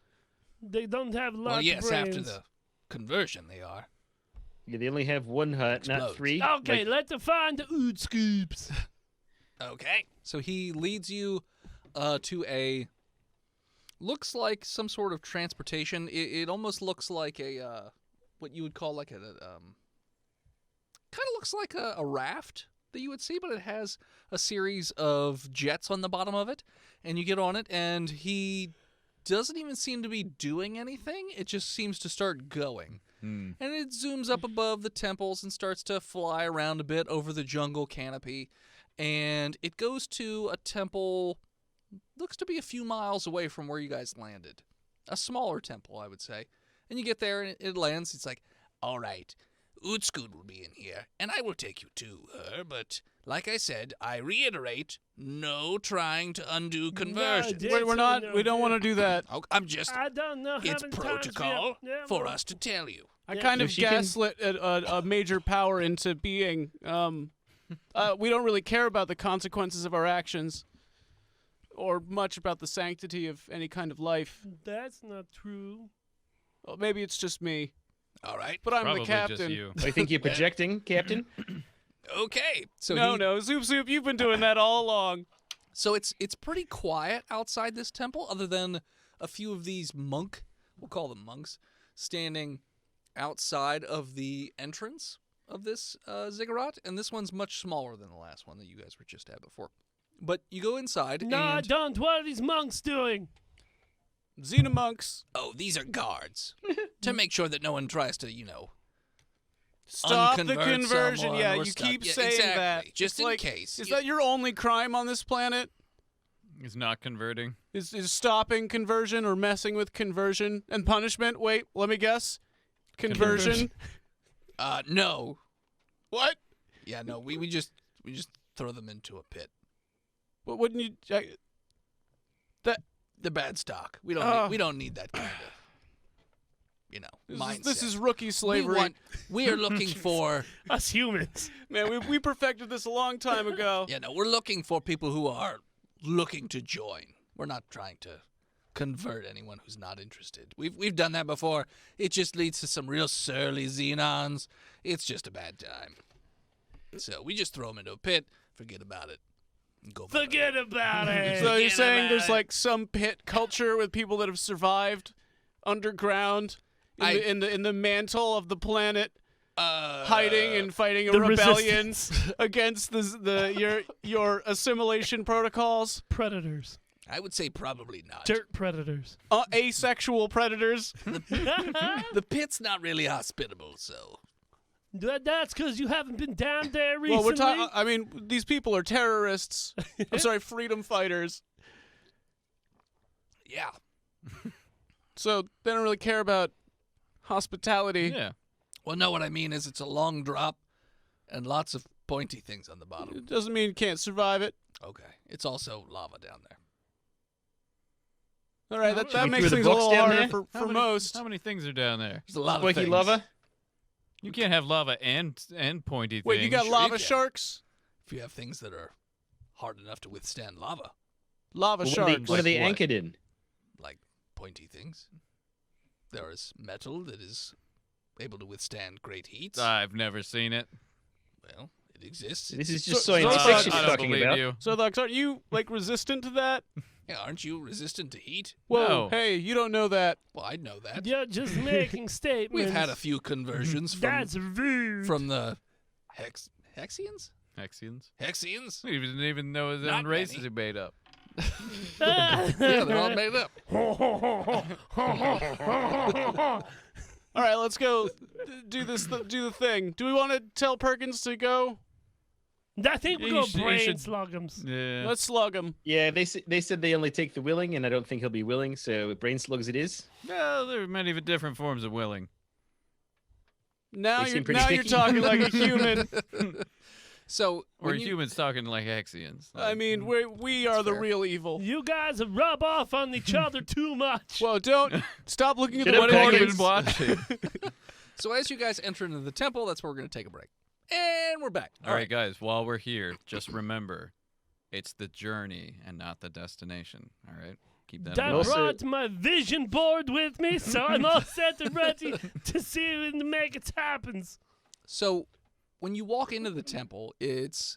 They don't have lots
Well,
of
yes,
brains.
after the conversion they are.
Yeah, they only have one heart, not
Explodes.
3.
Okay,
Like,
let's find the ood scoops.
Okay.
So he leads you to a looks like some sort of transportation. It almost looks like a what you would call like a kind of looks like a raft that you would see, but it has a series of jets on the bottom of it, and you get on it, and he doesn't even seem to be doing anything. It just seems to start going.
Mm.
And it zooms up above the temples and starts to fly around a bit over the jungle canopy. And it goes to a temple, looks to be a few miles away from where you guys landed. A smaller temple, I would say. And you get there and it lands. It's like,
All right. Utskud will be in here, and I will take you to her, but like I said, I reiterate, no trying to undo conversions.
Yeah,
Wait, we're not. We don't want to do that.
Oh, I'm just,
I don't know.
it's
haven't times
protocol
yet. Yeah,
for
well,
us to tell you.
I
Yeah.
kind
So
of
she can-
gaslit a major power into being. We don't really care about the consequences of our actions, or much about the sanctity of any kind of life.
That's not true.
Well, maybe it's just me,
All right.
but I'm
Probably
the captain.
just you.
I think you're projecting, Captain.
Okay. So
No, Zoop Zoop, you've been doing that all along.
So it's pretty quiet outside this temple, other than a few of these we'll call them monks, standing outside of the entrance of this ziggurat, and this one's much smaller than the last one that you guys were just at before. But you go inside,
No, I
and
don't. What are these monks doing?
Xenomonks,
Oh, these are guards to make sure that no one tries to,
stop the
unconvert
conversion.
someone
Yeah,
or
you
stop-
keep
yeah,
saying
exactly.
that.
Just
It's
in
like,
case.
Is
You-
that your only crime on this planet?
He's not converting.
Is stopping conversion or messing with conversion and punishment? Wait, let me guess. Conversion.
No.
What?
Yeah, no. We just throw them into a pit.
What wouldn't you?
The bad stock. We don't need that kind of, mindset.
This is rookie slavery.
We are looking for.
Us humans.
Man, we perfected this a long time ago.
Yeah, no, we're looking for people who are looking to join. We're not trying to convert anyone who's not interested. We've done that before. It just leads to some real surly Xenons. It's just a bad time. So we just throw them into a pit, forget about it, and go.
Forget about it.
So you're
Forget
saying
about
there's
it.
like some pit culture with people that have survived underground in the mantle of the planet, hiding and fighting a
the
rebellion
resistance.
against your assimilation protocols.
Predators.
I would say probably not.
Dirt predators.
Asexual predators.
The pit's not really hospitable, so.
That's because you haven't been down there recently.
Well, we're talking. I mean, these people are terrorists. I'm sorry, freedom fighters.
Yeah.
So they don't really care about hospitality.
Yeah.
Well, no, what I mean is it's a long drop and lots of pointy things on the bottom.
It doesn't mean you can't survive it.
Okay. It's also lava down there.
All right, that
we
makes
throw the
things a
books
little
down
harder
there?
for most.
How many things are down there?
There's a lot of
Wiki
things.
lava.
You can't have lava and pointy
Wait,
things.
you got
Sure
lava
you can.
sharks?
If you have things that are hard enough to withstand lava,
Lava sharks.
What are they
Like what?
anchored in?
like pointy things. There is metal that is able to withstand great heats.
I've never seen it.
Well, it exists.
This is
So-
just
so
science
it's
fiction
I
you're
don't
talking
believe
about.
you.
So, Lux, aren't you like resistant to that?
Yeah, aren't you resistant to heat?
Whoa,
No.
hey, you don't know that.
Well, I'd know that.
You're just making statements.
We've had a few conversions
That's rude.
from the Hexians?
Hexians.
Hexians?
We didn't even know his
Not
own races
many. Ah.
he made up.
Yeah, they're all made up.
All right, let's go do the thing. Do we want to tell Perkins to go?
I think we're
You
going
should-
brain
you should-
slugums.
Yeah.
Let's slug him.
Yeah, they said they only take the willing, and I don't think he'll be willing. So brain slugs it is.
Well, there are many different forms of willing.
Now
They
you're
seem pretty picky.
talking like a human.
So,
Or
when you,
humans talking like Hexians.
I mean, we are the
fair.
real evil.
You guys rub off on each other too much.
Well, don't stop looking at
Shut
the
up,
what have you
Perkins.
been watching?
So as you guys enter into the temple, that's where we're going to take a break. And we're back.
All right, guys, while we're here, just remember, it's the journey and not the destination. All right? Keep that in
I
mind.
Also-
brought my vision board with me, so I'm all set and ready to see and make it happens.
So when you walk into the temple, it's,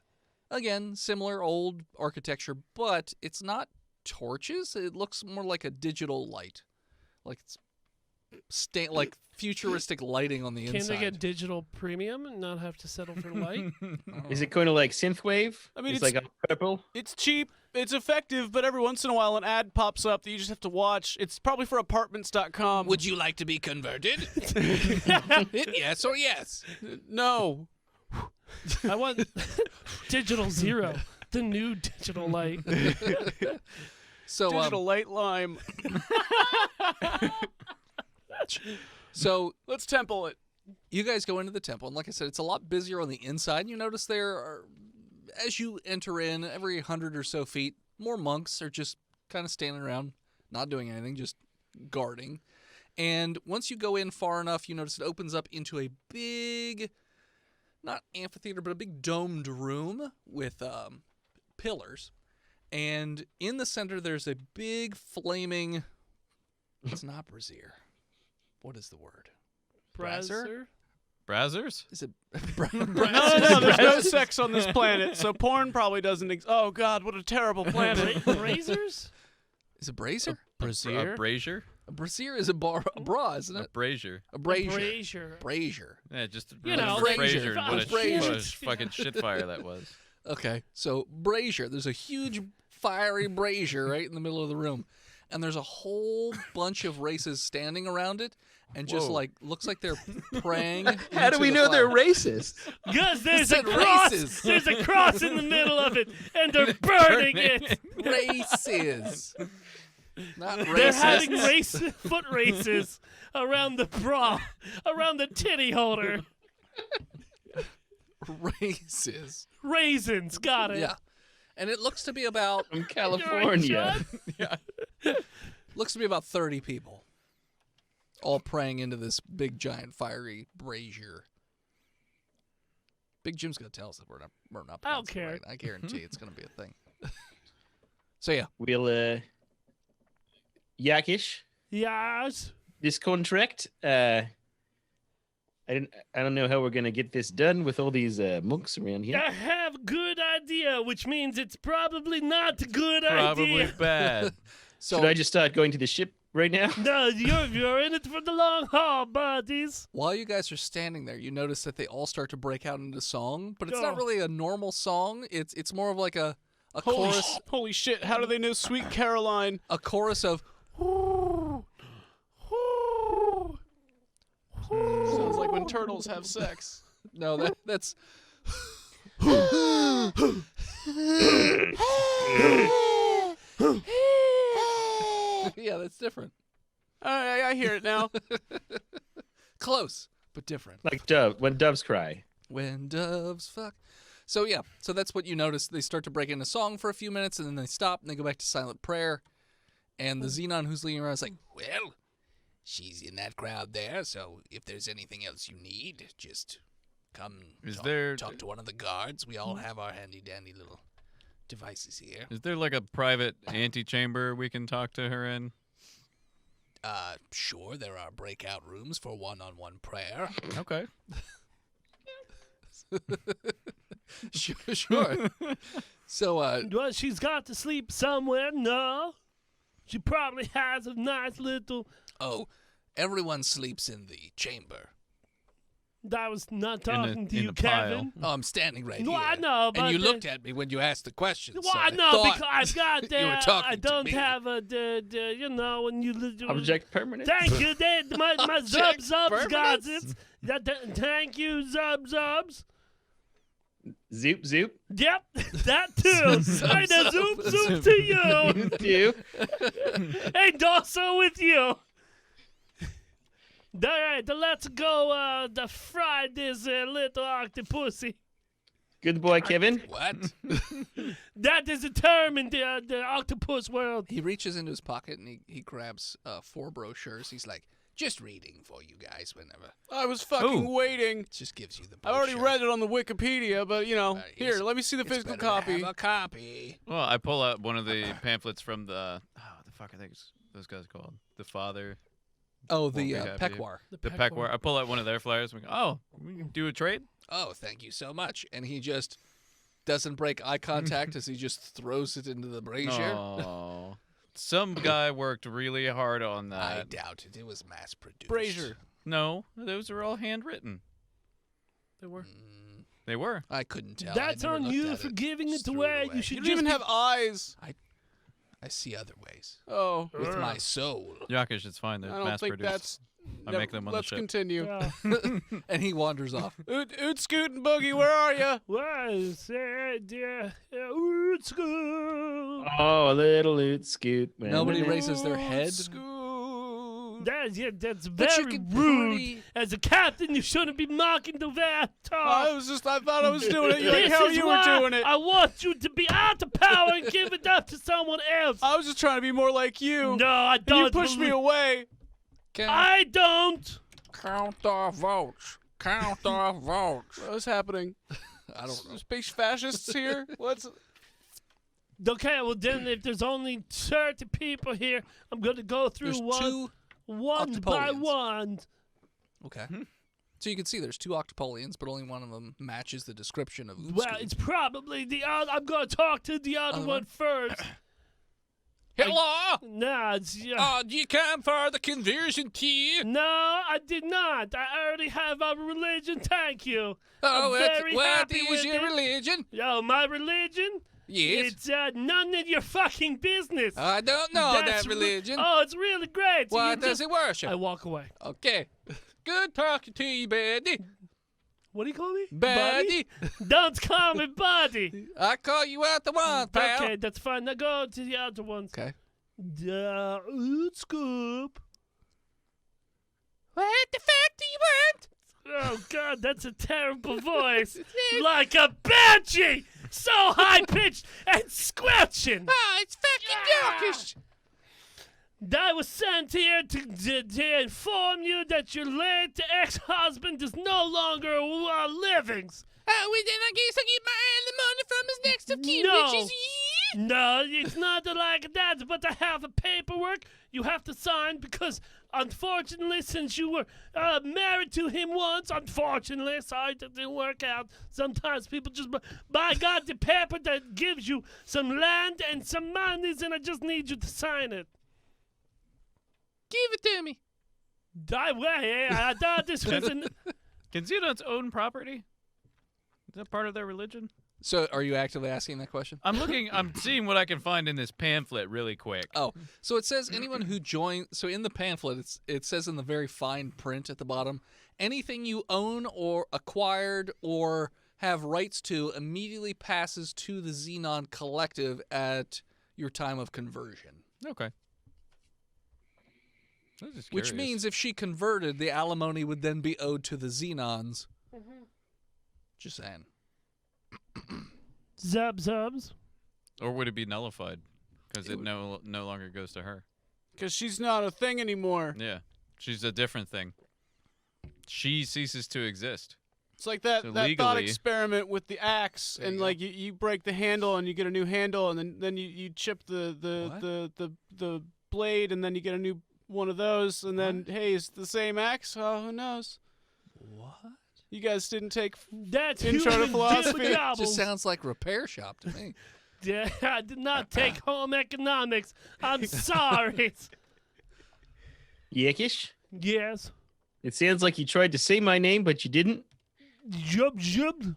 again, similar old architecture, but it's not torches. It looks more like a digital light. Like it's like futuristic lighting on the
Can
inside.
they get digital premium and not have to settle for light?
Is it kind of like synthwave?
I mean,
it's
it's-
like a purple.
It's cheap, it's effective, but every once in a while an ad pops up that you just have to watch. It's probably for apartments.com.
would you like to be converted? Yes or yes?
No.
I want digital zero, the new digital light.
So,
Digital light lime.
so
Let's temple it.
you guys go into the temple, and like I said, it's a lot busier on the inside. You notice there are, as you enter in, every 100 or so feet, more monks are just kind of standing around, not doing anything, just guarding. And once you go in far enough, you notice it opens up into a big, not amphitheater, but a big domed room with pillars. And in the center, there's a big flaming, it's not brazier. What is the word? Brasser?
Brazzers?
Is it
No, there's no sex on this planet, so porn probably doesn't exist. Oh, God, what a terrible planet.
Razors?
Is it brazier?
Brazier?
A brazier?
A brazier is a bra, isn't
A
it?
brazier.
A brazier.
Brazier.
Brazier.
Yeah, just
You know,
Brazier.
Frasier.
What a
Frasier.
fucking shit fire that was.
Okay, so brazier. There's a huge fiery brazier right in the middle of the room, and there's a whole bunch of races standing around it, and just like looks like they're praying.
How do we know they're racist?
Because there's
said
a cross.
races.
There's a cross in the middle of it, and they're burning it.
races? Not
They're having
racist.
foot races around the bra, around the titty holder.
Races.
Raisins, got it.
Yeah, and it looks to be about
From California.
looks to be about 30 people, all praying into this big giant fiery brazier. Big Jim's gonna tell us that we're not.
I don't
pronouncing it
care.
Right. I guarantee it's gonna be a thing. So yeah,
We'll Yakish,
Yes.
this contract. I don't know how we're gonna get this done with all these monks around here.
I have a good idea, which means it's probably not a good
Probably
idea.
bad.
so
Should I just start going to the ship right now?
No, you're in it for the long haul, buddies.
while you guys are standing there, you notice that they all start to break out into song, but it's not
Oh.
really a normal song. It's more of like a
Holy,
chorus,
holy shit, how do they know Sweet Caroline?
a chorus of
Sounds like when turtles have sex.
no, that's yeah, that's different.
I hear it now.
Close, but different.
Like when doves cry.
When doves fuck. So yeah, so that's what you notice. They start to break into song for a few minutes, and then they stop and they go back to silent prayer. And the Xenon who's leading around is like, "Well, she's in that crowd there, so if there's anything else you need, just come talk to one of the guards. We all have our handy dandy little devices here."
Is there like a private antechamber we can talk to her in?
Sure, there are breakout rooms for one-on-one prayer.
Okay.
Sure. So,
Well, she's got to sleep somewhere. No, she probably has a nice little.
oh, everyone sleeps in the chamber.
I was not
In the-
talking to
in
you,
the pile.
Kevin.
Oh, I'm standing right
Well,
here.
I know, but
and you
the-
looked at me when you asked the question.
Well,
so
I
I
know
thought
because God
you were
damn,
talking
I
to
don't
me.
have a you know when you
Object permanent.
Thank you, my
Object
Zubs got
permanence.
it. Thank you, Zubs.
Zoop zoop.
Yep, that too. Hey, the zoop to you,
Do.
and also with you. All right, let's go. The fry this little octopusy.
Good boy, Kevin.
What?
That is a term in the octopus world.
He reaches into his pocket and he grabs 4 brochures. He's like, just reading for you guys whenever.
I was fucking waiting.
It just gives you the
I already
brochure.
read it on the Wikipedia, but, you know,
Here's-
here, let me see the
It's
physical
better to
copy.
have a copy.
Well, I pull out one of the pamphlets from the what the fuck are those guys called? The Father,
Oh, the
be happy.
Pequar.
the Pequar. I pull out one of their flyers. We go, oh, we can do a trade.
Oh, thank you so much. And he just doesn't break eye contact as he just throws it into the brazier.
Oh, some guy worked really hard on
I
that.
doubt it. It was mass produced.
Brazier.
No, those are all handwritten.
They were.
They were.
I couldn't tell.
That's
I never
on
looked
you
at
for
it.
giving it
Just threw
away.
away.
You should
You
just
don't even have eyes.
I see other ways.
Oh.
With my soul.
Yakish, it's fine. They're
I don't
mass
think
produced.
that's.
I make them on the
Let's
ship.
continue.
And he wanders off.
Oot Scoot and Boogie, where are you?
Well, said, it's good.
Oh, a little oot scoot.
Nobody raises their head.
Scoot.
That's
But you
very
could
rude.
pretty-
As a captain, you shouldn't be mocking the
I
talk.
thought I was doing it like
This
how
is
you were
why
doing it.
I want you to be out of power and give it up to someone else.
I was just trying to be more like you.
No, I
And
don't.
you pushed me
believe-
away.
I don't.
Count our votes. Count our votes.
What's happening?
I don't know.
Space fascists here? What's.
Okay, well then, if there's only 30 people here, I'm gonna go through
There's
one
2.
by
octopolians.
one.
Okay. So you can see there's 2 Octopolians, but only one of them matches the description of
Well, it's probably the other. I'm going to talk to the other one first.
Hello?
Nah, it's...
Do you come for the conversion tea?
No, I did not. I already have a religion, thank you.
Oh,
I'm very
what
happy
is
with
your
it.
religion?
Oh, my religion?
Yes.
It's none of your fucking business.
I don't know
That's
that religion.
Oh, it's really great. So
What
you
does
just-
it worship?
I walk away.
Okay. Good talking to you, buddy.
What do you call me?
Buddy.
Don't call me buddy.
I call you out the one, pal.
Okay, that's fine. Now go to the other ones.
Okay.
Scoop.
What the fuck do you want?
Oh, God, that's a terrible voice. Like a banshee. So high-pitched and squelching.
Oh, it's fucking Yorkish.
I was sent here to inform you that your late ex-husband is no longer living.
Oh, well, then I guess I get my alimony from his next of kin,
No.
which is you.
No, it's not like that, but I have a paperwork you have to sign because, unfortunately, since you were married to him once, unfortunately, sorry that didn't work out. Sometimes people just buy God the paper that gives you some land and some monies, and I just need you to sign it.
Give it to me.
I thought this was an...
Can Xenons own property? Is that part of their religion?
So, are you actively asking that question?
I'm seeing what I can find in this pamphlet really quick.
Oh, so it says anyone who joins. So in the pamphlet, it says in the very fine print at the bottom, anything you own or acquired or have rights to immediately passes to the Xenon Collective at your time of conversion.
Okay. I was just
Which
curious.
means if she converted, the alimony would then be owed to the Xenons. Just saying.
Zubs.
Or would it be nullified? Because it no longer goes to her.
Because she's not a thing anymore.
Yeah. She's a different thing. She ceases to exist.
It's like that thought
legally-
experiment with the axe,
There
and
you go.
like you break the handle and you get a new handle, and then you chip the blade, and then you get a new one of those, and then hey, it's the same axe. Oh, who knows?
What?
You guys didn't take
That's
Intro to
human
philosophy.
dibble-dabble.
Just sounds like repair shop to me.
Yeah, I did not take home economics. I'm sorry.
Yikish?
Yes.
It sounds like you tried to say my name, but you didn't.
Jub.
Zoop.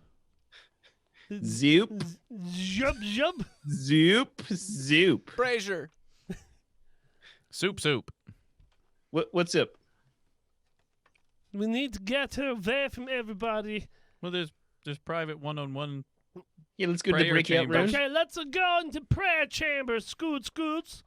Jub.
Zoop.
Brazier.
Soup.
What's up?
We need to get her away from everybody.
Well, there's private one-on-one.
Yeah, let's go to the
Prayer
breakout
chamber.
room.
Okay, let's go into prayer chamber, Scoots.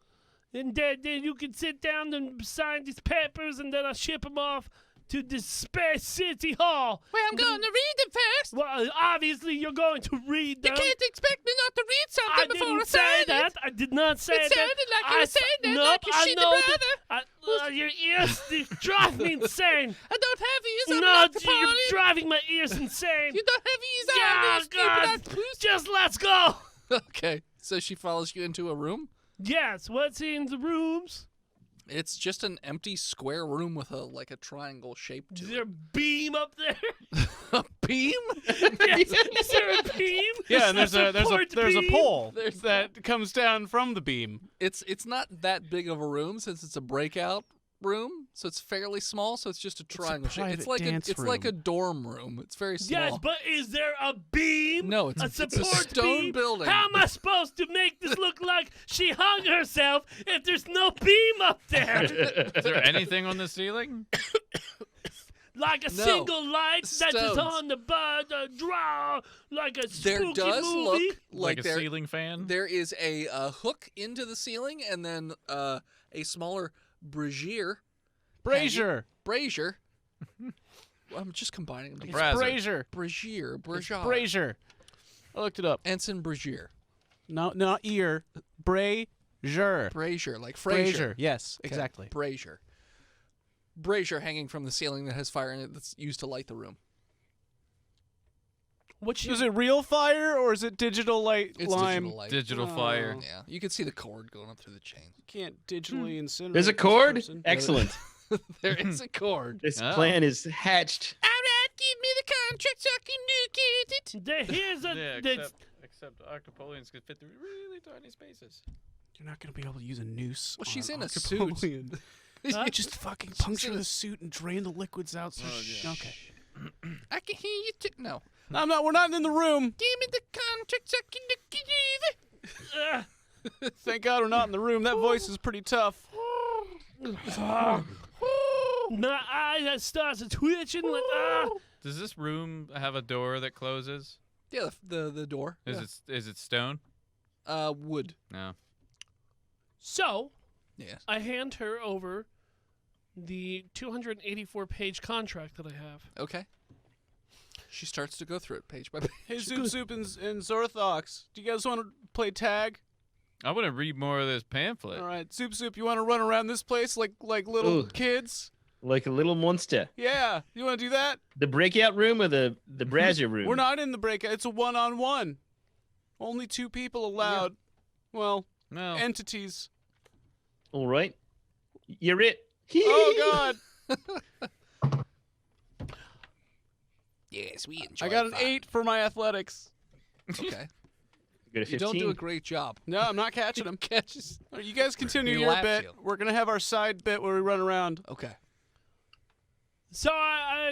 And then you can sit down and sign these papers, and then I'll ship them off to the Space City Hall.
Well, I'm going to read them first.
Well, obviously you're going to read them.
You can't expect me not to read
I
something before I
didn't say
sign
that.
it.
I did not say
It
that.
sounded like you were saying that,
Nope,
like your
I
shitty
know
brother.
your ears they drive me insane.
I don't have ears. I'm
No,
not the
you're
poly.
driving my ears insane.
You don't have ears.
Yeah,
I'm
God,
stupid.
just let's go.
Okay, so she follows you into a room.
Yes, what's in the rooms?
It's just an empty square room with a triangle shape
Is
to
there
it.
a beam up there?
A beam?
Yes, is there a beam?
Yeah, and there's a
support beam?
pole that comes down from the beam.
It's not that big of a room since it's a breakout room, so it's fairly small. So it's just a triangle shape. It's
private dance
it's like a
room.
dorm room. It's very small.
Yes, but is there a beam?
No, it's
a
a
support
stone
beam?
building.
How am I supposed to make this look like she hung herself if there's no beam up there?
Is there anything on the ceiling?
Like a
No.
single light that is
Stones.
on the draw, like a
there
spooky
does
movie.
look
Like a
there,
ceiling fan?
there is a hook into the ceiling and then a smaller brazier.
Brazier.
Brazier. I'm just combining them
It's
together.
Brazier.
brazier.
Brazier.
Brazier. I looked it up.
Ensign Brazier.
No, not ear. Brazier.
Brazier, like
Brazier.
Frazier.
Yes,
Okay,
exactly.
Brazier. Brazier hanging from the ceiling that has fire in it that's used to light the room.
Is it real fire or is it digital light
It's
lime?
digital light.
Digital fire.
Yeah, you can see the cord going up through the chain.
You can't digitally incinerate.
There's a
this
cord?
person.
Excellent.
There is a cord.
This
Oh.
plan is hatched.
All
the contract so I can get it.
Here's a.
Yeah, except Octopolians can fit through really tiny spaces.
You're not gonna be able to use a noose.
Well, she's
on
in a
Octopolian.
Huh?
Just fucking puncture the suit and drain the liquids out. So Okay.
I can hear you. No.
I'm not. We're not in the room.
Give me the contract so I can get it.
Thank God we're not in the room. That voice is pretty tough.
My eye starts twitching. Like,
Does this room have a door that closes?
Yeah, the door.
Is it stone?
Wood.
No.
So,
Yes.
I hand her over the 284-page contract that I have.
Okay. She starts to go through it page by page.
Hey, Zoop Soup and Zorthox, do you guys want to play tag?
I want to read more of this pamphlet.
All right, Zoop Soup, you want to run around this place like little
Ooh.
kids?
Like a little monster.
Yeah, you want to do that?
The breakout room or the brazier room?
We're not in the breakout. It's a one-on-one. Only 2 people allowed. Well,
No.
entities.
All right. You're it.
Oh God!
Yes, we enjoy
I got an
fun.
8 for my athletics.
Okay.
Got a 15.
You don't do a great job.
No, I'm not catching them.
Catches.
All right, you guys continue
He
your
laps
bit.
you.
We're gonna have our side bit where we run around.
Okay.
So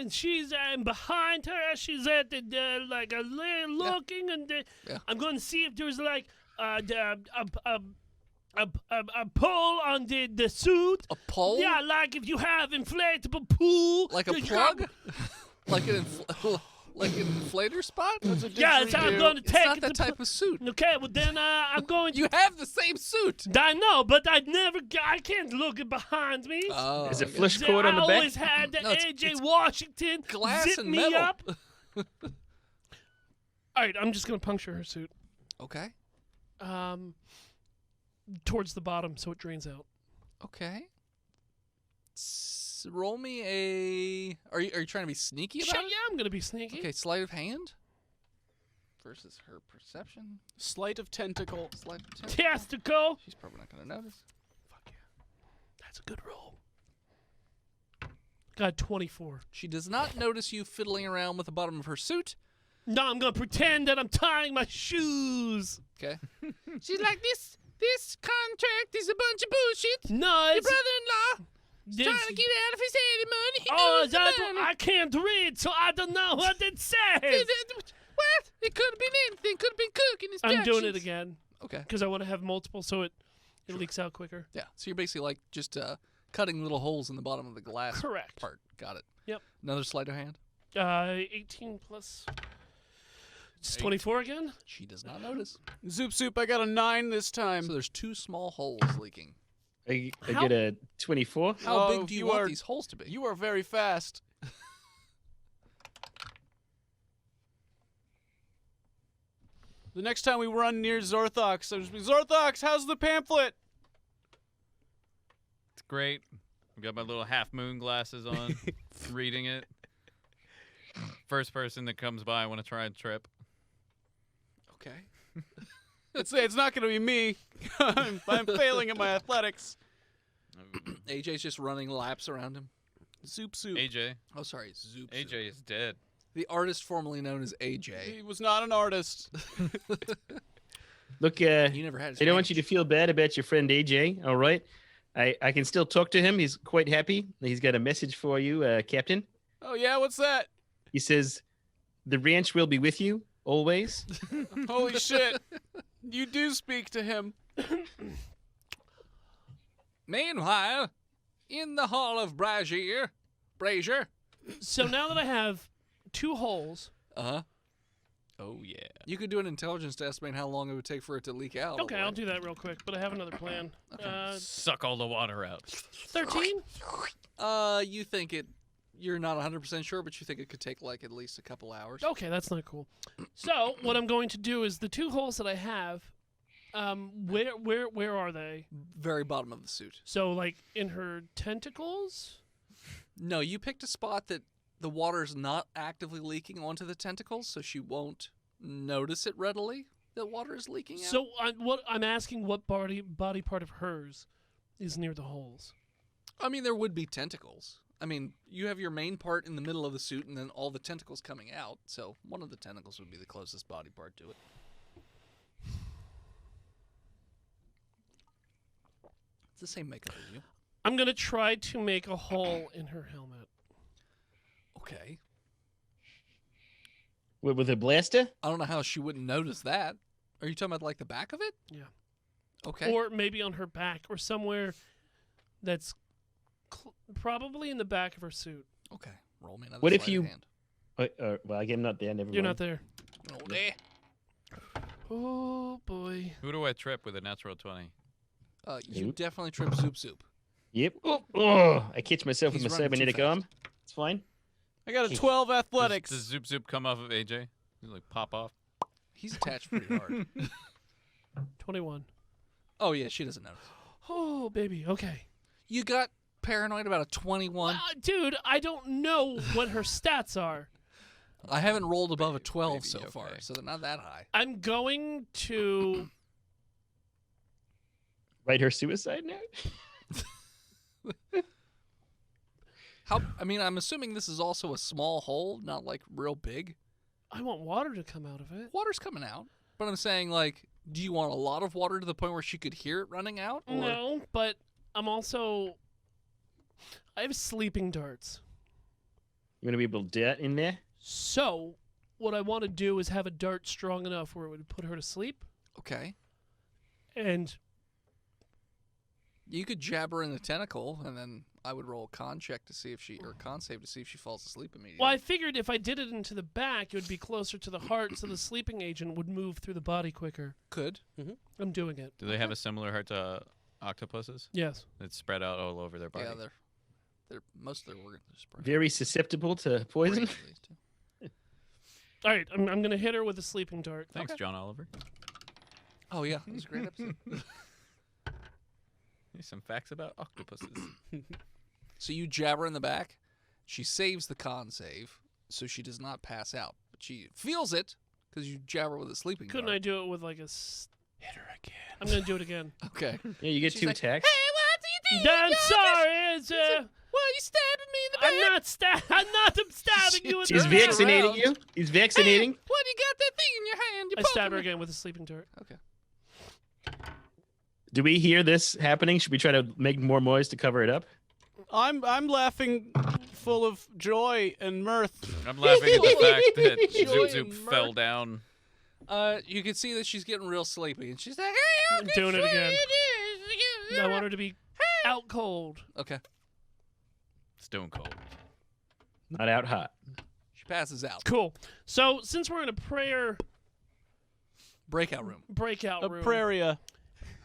she's behind her. She's at the like a looking, and
Yeah.
I'm going to see if there's like a pull on the suit.
A pole?
Yeah, like if you have inflatable pool.
Like a
you
plug? like an inflator spot?
That's a
Yeah, it's I'm
didgeridoo.
going to
It's
take
not
it
that
to
type of suit.
Okay, well then I'm going.
You have the same suit.
I know, but I can't look it behind me.
Oh,
Is it
I guess.
flush cord on the
I
back?
always had the
No, it's
AJ Washington
glass
zip
and
me
metal.
up. All right, I'm just gonna puncture her suit.
Okay.
Towards the bottom so it drains out.
Okay. Roll me a. Are you trying to be sneaky about
Shit,
it?
yeah, I'm gonna be sneaky.
Okay, sleight of hand versus her perception.
Sleight of tentacle.
Sleight of tentacle.
Testicle.
She's probably not gonna notice.
That's a good roll. Got 24.
She does not notice you fiddling around with the bottom of her suit.
No, I'm gonna pretend that I'm tying my shoes.
Okay. She's like, this contract is a bunch of bullshit.
No,
Your
it's
brother-in-law is
this-
trying to get out of his head money. He
Oh,
knows the
that's
money.
I can't read, so I don't know what it says.
What? It could have been anything. Could have been cooking
I'm doing it
instructions.
again
Okay.
because I want to have multiple, so it leaks out quicker.
Yeah. So you're basically like just cutting little holes in the bottom of the glass
Correct.
part. Got it.
Yep.
Another sleight of hand.
18 plus. It's 24 again.
She does not notice.
Zoop Soup, I got a 9 this time.
So there's 2 small holes leaking.
I
How-
get a 24.
How
Oh,
big do you
you
want
are-
these holes to be?
You are very fast. The next time we run near Zorthox, there's Zorthox, how's the pamphlet?
It's great. I've got my little half moon glasses on, reading it. First person that comes by, I want to try and trip.
Okay.
It's not going to be me. I'm failing at my athletics.
AJ's just running laps around him.
Zoop Soup.
AJ.
Oh, sorry, Zoop.
AJ is dead.
The artist formerly known as AJ.
He was not an artist.
Look,
You never had his
I don't want you to
range.
feel bad about your friend AJ. All right. I can still talk to him. He's quite happy. He's got a message for you, Captain.
Oh, yeah? What's that?
He says, "The ranch will be with you always."
Holy shit. You do speak to him.
Meanwhile, in the Hall of Brazier.
So now that I have 2 holes.
Uh-huh.
Oh, yeah.
You could do an intelligence to estimate how long it would take for it to leak out.
Okay, I'll do that real quick, but I have another plan.
Suck all the water out.
13.
You think it... You're not 100% sure, but you think it could take like at least a couple hours.
Okay, that's not cool. So what I'm going to do is the 2 holes that I have. Where are they?
Very bottom of the suit.
So like in her tentacles.
No, you picked a spot that the water's not actively leaking onto the tentacles, so she won't notice it readily. The water is leaking out.
So I'm asking what body part of hers is near the holes.
I mean, there would be tentacles.
I mean, you have your main part in the middle of the suit and then all the tentacles coming out. So one of the tentacles would be the closest body part to it. It's the same makeup as you.
I'm gonna try to make a hole in her helmet.
Okay.
With a blaster?
I don't know how she wouldn't notice that. Are you talking about like the back of it?
Yeah.
Okay.
Or maybe on her back, or somewhere that's probably in the back of her suit.
Okay. Roll me another
What if
sleight of
you-
hand.
Well, I'm not there. Never
You're
mind.
not there.
Roll there.
Oh boy.
Who do I trip with a natural 20?
You
Nope.
definitely trip Zoop Zoop.
Yep. Oh, I catch myself
He's
with my
running too
cybernetic
fast.
arm. It's fine.
I got a 12 athletics.
Does Zoop Zoop come off of AJ? Does it, like pop off?
He's attached pretty hard.
21.
Oh yeah, she doesn't notice.
Oh baby. Okay.
You got paranoid about a 21.
Dude, I don't know what her stats are.
I haven't rolled above a 12
maybe,
so far,
okay.
so they're not that high.
I'm going to.
Write her suicide note.
I mean, I'm assuming this is also a small hole, not like real big.
I want water to come out of it.
Water's coming out, but I'm saying like, do you want a lot of water to the point where she could hear it running out? Or...
No, but I'm also. I have sleeping darts.
You're gonna be able to do that in there.
So, what I want to do is have a dart strong enough where it would put her to sleep,
Okay.
and
You could jab her in the tentacle, and then I would roll a con check to see if she, or con save to see if she falls asleep immediately.
well, I figured if I did it into the back, it would be closer to the heart, so the sleeping agent would move through the body quicker.
Could.
I'm doing it.
Do they have a similar heart to octopuses?
Yes.
It's spread out all over their body.
Yeah, they're most of their organs are spread.
Very susceptible to poison.
Brain, at least, too.
All right, I'm going to hit her with a sleeping dart.
Thanks, John Oliver.
Oh yeah, that was a great episode.
Here's some facts about octopuses.
So you jab her in the back. She saves the con save, so she does not pass out. But she feels it because you jab her with a sleeping
Couldn't I
dart.
do it with like a... Hit her again. I'm going to do it again.
Okay.
Yeah, you get
She's
two
like,
attacks.
I'm sorry. It's,
Well, you stabbing me in the back.
I'm not stabbing you in
He's
the back.
vaccinating you. He's vaccinating.
What, you got that thing in your hand? You
I
poking
stab her
me.
again with a sleeping dart.
Okay.
Do we hear this happening? Should we try to make more noise to cover it up?
I'm laughing full of joy and mirth.
I'm laughing at the fact that
Joy
Zoop Zoop
and
fell
mirth.
down.
You can see that she's getting real sleepy, and she's like, "Hey,
I'm doing it again. I want her to be out cold.
Okay.
Stone cold.
Not out hot.
She passes out.
Cool. So, since we're in a prayer
Breakout room.
breakout
A
room.
praria.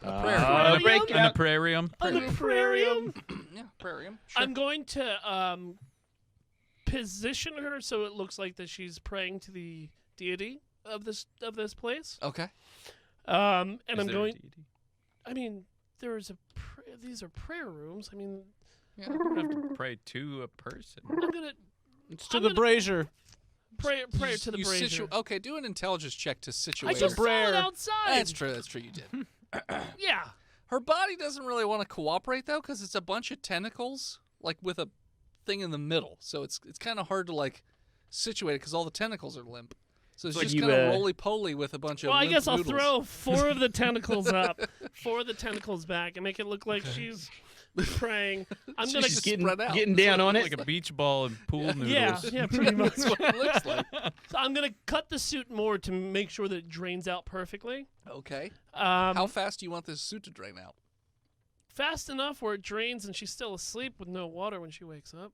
Aquarium?
break
An
out.
aquarium.
An aquarium.
Yeah, aquarium. Sure.
I'm going to position her so it looks like that she's praying to the deity of this place.
Okay.
And
Is
I'm
there a
going.
deity?
I mean, there's a. These are prayer rooms. I mean,
Yeah.
You don't have to pray to a person.
I'm gonna
It's to
I'm
the
gonna-
brazier.
pray to the brazier.
Okay, do an intelligence check to
I
situate
just
her.
saw it outside.
That's true. That's true. You did.
Yeah.
Her body doesn't really want to cooperate though, because it's a bunch of tentacles, like with a thing in the middle. So it's kind of hard to like situate it because all the tentacles are limp. So it's
Like
just
you,
kind of roly poly with a bunch of.
Well, I
limp
guess I'll
noodles.
throw 4 of the tentacles up, 4 of the tentacles back, and make it look like she's praying. I'm gonna.
She's getting,
spread out.
getting down on it.
Like a beach ball and pool noodles.
Yeah, pretty much.
That's what it looks like.
So I'm gonna cut the suit more to make sure that it drains out perfectly.
Okay.
Um,
How fast do you want this suit to drain out?
fast enough where it drains and she's still asleep with no water when she wakes up.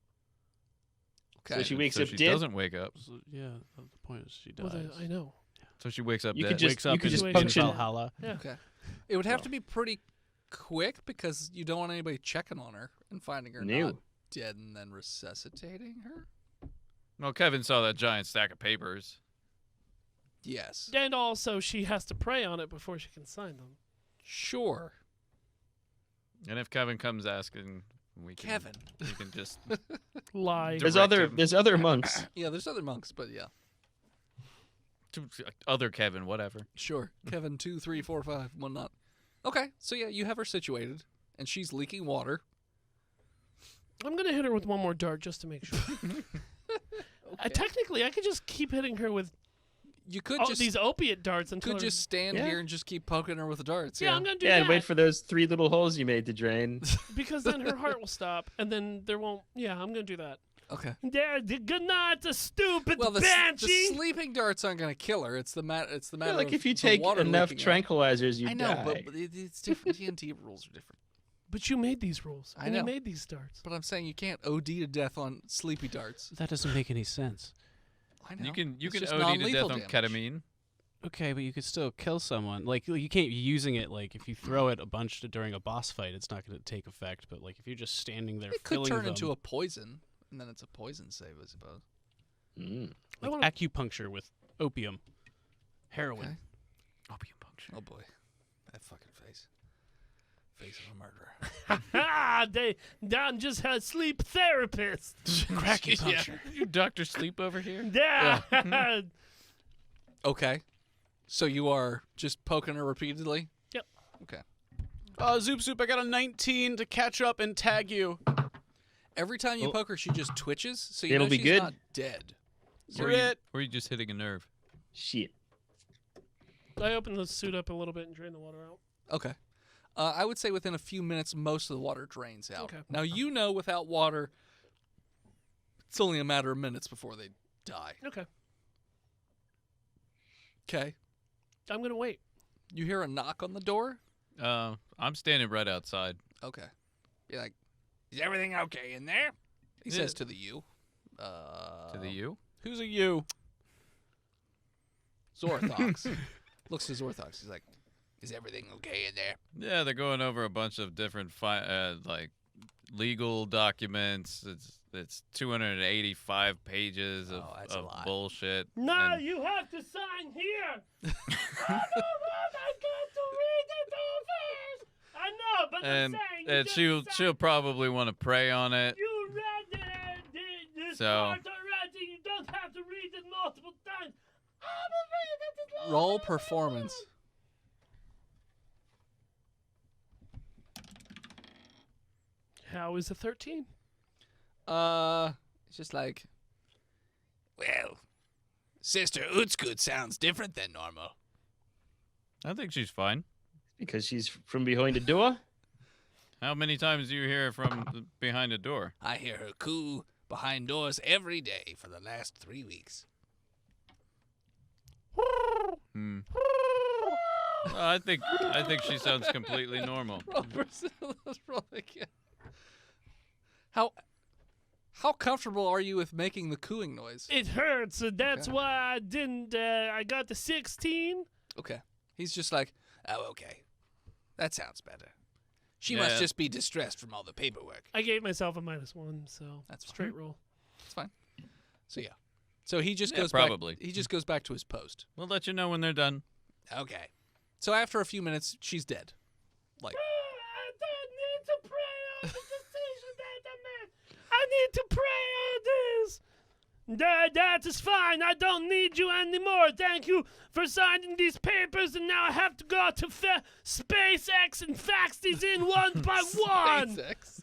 Okay.
So she wakes
so
up
she
dead.
doesn't wake up.
So, yeah, the point is she
Well,
dies.
I know.
So she wakes up
You
dead.
could just-
Wakes up
you could
in
just
Wait,
punch in.
Valhalla.
Yeah.
Okay. It would have to be pretty quick because you don't want anybody checking on her and finding her
No.
not dead and then resuscitating her.
Well, Kevin saw that giant stack of papers.
Yes.
And also, she has to pray on it before she can sign them.
Sure.
And if Kevin comes asking, we can,
Kevin.
we can just
Lie.
There's
direct
other.
him.
There's other monks.
Yeah, there's other monks, but yeah.
Other Kevin, whatever.
Sure. Kevin 2, 3, 4, 5, one not. Okay, so yeah, you have her situated, and she's leaking water.
I'm gonna hit her with one more dart just to make sure. Technically, I could just keep hitting her with
You could just
these opiate darts until
could just stand here and just keep poking her with the darts.
I'm gonna do
Yeah,
that.
and wait for those 3 little holes you made to drain.
because then her heart will stop, and then there won't. Yeah, I'm gonna do that.
Okay.
Yeah, good night, the stupid
Well, the
banshee.
sleeping darts aren't going to kill her. It's the matter.
Yeah, like
of
if you
the
take
water
enough
leaking out.
tranquilizers, you
I know,
die.
but it's different. D&D rules are different.
But you made these rules.
I
and
know.
You made these darts.
But I'm saying you can't OD to death on sleepy darts.
That doesn't make any sense.
I know.
You can
It's
OD
just
to death
non-lethal
on
damage.
ketamine.
Okay, but you could still kill someone. Like you can't be using it. Like if you throw it a bunch during a boss fight, it's not going to take effect. But like if you're just standing there,
It could
filling
turn
them,
into a poison, and then it's a poison save, I suppose.
like acupuncture with opium, heroin.
Okay.
Opium puncture.
Oh boy, that fucking face. Face of a murderer.
Ha! Don just had sleep therapist.
Crack acupuncture.
You Dr. Sleep over here?
Yeah.
Okay. So you are just poking her repeatedly?
Yep.
Okay.
Zoop Zoop, I got a 19 to catch up and tag you.
Every time you poke her, she just twitches, so you
It'll
know
be
she's
good.
not dead.
Or are you just hitting a nerve?
Shit.
I opened the suit up a little bit and drained the water out.
Okay. I would say within a few minutes, most of the water drains out.
Okay.
Now, you know without water, it's only a matter of minutes before they die.
Okay.
Okay.
I'm gonna wait.
You hear a knock on the door?
I'm standing right outside.
Okay. You're like, is everything okay in there? He says to the you.
To the you?
Who's a you?
Zorthox. Looks to Zorthox. He's like, is everything okay in there?
Yeah, they're going over a bunch of different like legal documents. It's 285 pages of,
that's a lot.
bullshit.
No,
and-
you have to sign here. I got to read it over. I know, but
and
I'm saying
and she'll probably want to pray on it.
You read this
So-
part already. You don't have to read it multiple times. I will read it as long
Roll
as I
performance.
want. How is a 13?
It's just like, well, Sister Utskut sounds different than normal.
I think she's fine.
Because she's from behind a door?
How many times do you hear from behind a door?
I hear her coo behind doors every day for the last 3 weeks.
Hmm. I think she sounds completely normal.
Roll again. How comfortable are you with making the cooing noise?
It hurts, so that's
Okay.
why I didn't. I got the 16.
Okay. He's just like, oh, okay. That sounds better. She must
Yeah.
just be distressed from all the paperwork.
I gave myself a -1, so
That's fine.
straight roll.
It's fine. So yeah. So he just
Yeah,
goes
probably.
back. He just goes back to his post.
We'll let you know when they're done.
Okay. So after a few minutes, she's dead. Like,
I don't need to pray on the decision that I made. I need to pray on this. That is fine. I don't need you anymore. Thank you for signing these papers, and now I have to go to SpaceX and fax these in one by one.
SpaceX.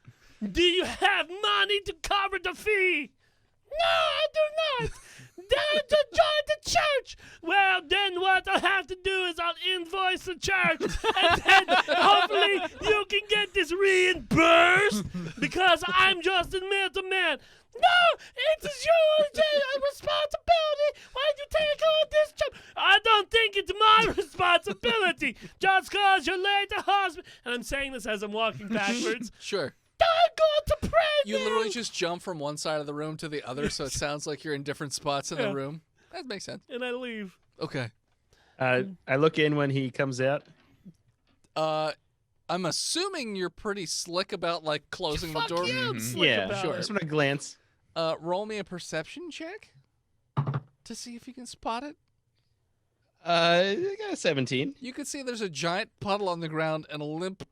Do you have money to cover the fee? No, I do not. Then to join the church. Well, then what I'll have to do is I'll invoice the church, and then hopefully you can get this reimbursed because I'm just a middleman. No, it is your responsibility. Why'd you take on this job? I don't think it's my responsibility. Just because you're late to hospital. And I'm saying this as I'm walking backwards.
Sure.
I'm going to pray.
You literally just jump from one side of the room to the other, so it sounds like you're in different spots in the
Yeah.
room. That makes sense.
And I leave.
Okay.
I look in when he comes out.
I'm assuming you're pretty slick about like closing the
Fuck
door.
yeah, I'm slick
Yeah,
about
sure.
it.
I just want to glance.
Roll me a perception check to see if you can spot it.
I got a 17.
You can see there's a giant puddle on the ground and a limp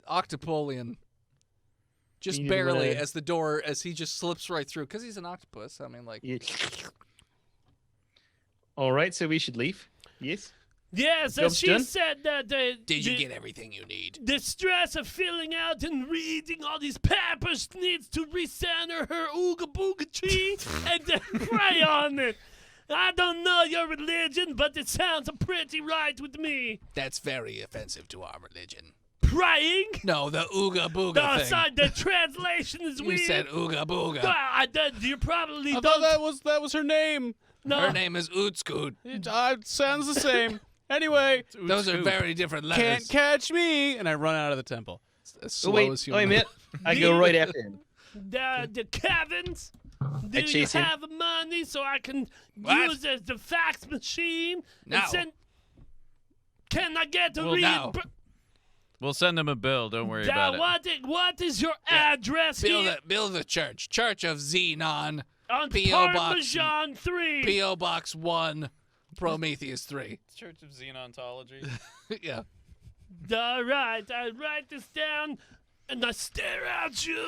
octopolian. Just
You
barely
wanna-
as he just slips right through because he's an octopus. I mean, like,
Yeah. All right, so we should leave. Yes.
Yes,
Job's
she
done?
said that
Did you get everything you need?
the stress of filling out and reading all these papers needs to recenter her ooga booga tree and then pray on it. I don't know your religion, but it sounds pretty right with me.
That's very offensive to our religion.
Praying?
No, the ooga booga
No,
thing.
sorry, the translation is
You
weird.
said ooga booga.
You probably
I
don't.
thought that was her name.
No.
Her name is Ootskoot.
It sounds the same. Anyway,
Those are very different letters.
can't catch me, and I run out of the temple.
As
Oh,
slow
wait.
as
Oh, I
human.
meant I go right after him.
The Kevins. Do you
chase him.
have money so I can
What?
use as the fax machine?
No.
And send... Can I get a
Well, no.
We'll send them a bill. Don't worry about it.
What is your address here?
Build the church. Church of Xenon.
On
P.O. Box.
Parmesan 3.
P.O. Box 1. Prometheus 3.
Church of Xenontology.
Yeah.
All right, I write this down and I stare at you.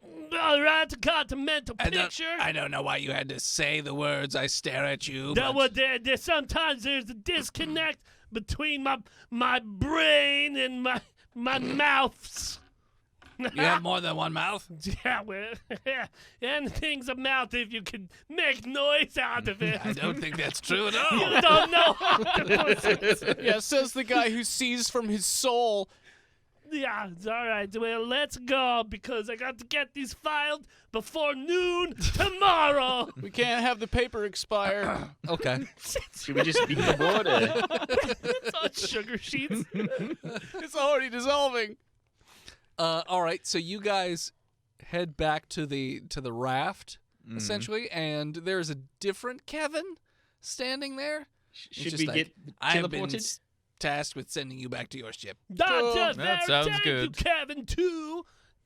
All right, I got a mental picture.
I don't know why you had to say the words I stare at you.
That
but
was there. Sometimes there's a disconnect between my brain and my mouths.
you have more than one mouth?
Yeah, well, anything's a mouth if you can make noise out of it.
I don't think that's true at all.
You don't know octopuses.
Yeah, says the guy who sees from his soul.
Yeah, it's all right. Well, let's go because I got to get these filed before noon tomorrow.
We can't have the paper expire.
Okay.
Should we just beat the board?
It's on sugar sheets.
It's already dissolving.
All right, so you guys head back to the raft,
Mm-hmm.
essentially, and there's a different Kevin standing there. It's
Should
just
we
like,
get
I have been
teleported?
tasked with sending you back to your ship.
Doctor,
that sounds
thank
good.
you, Kevin, too.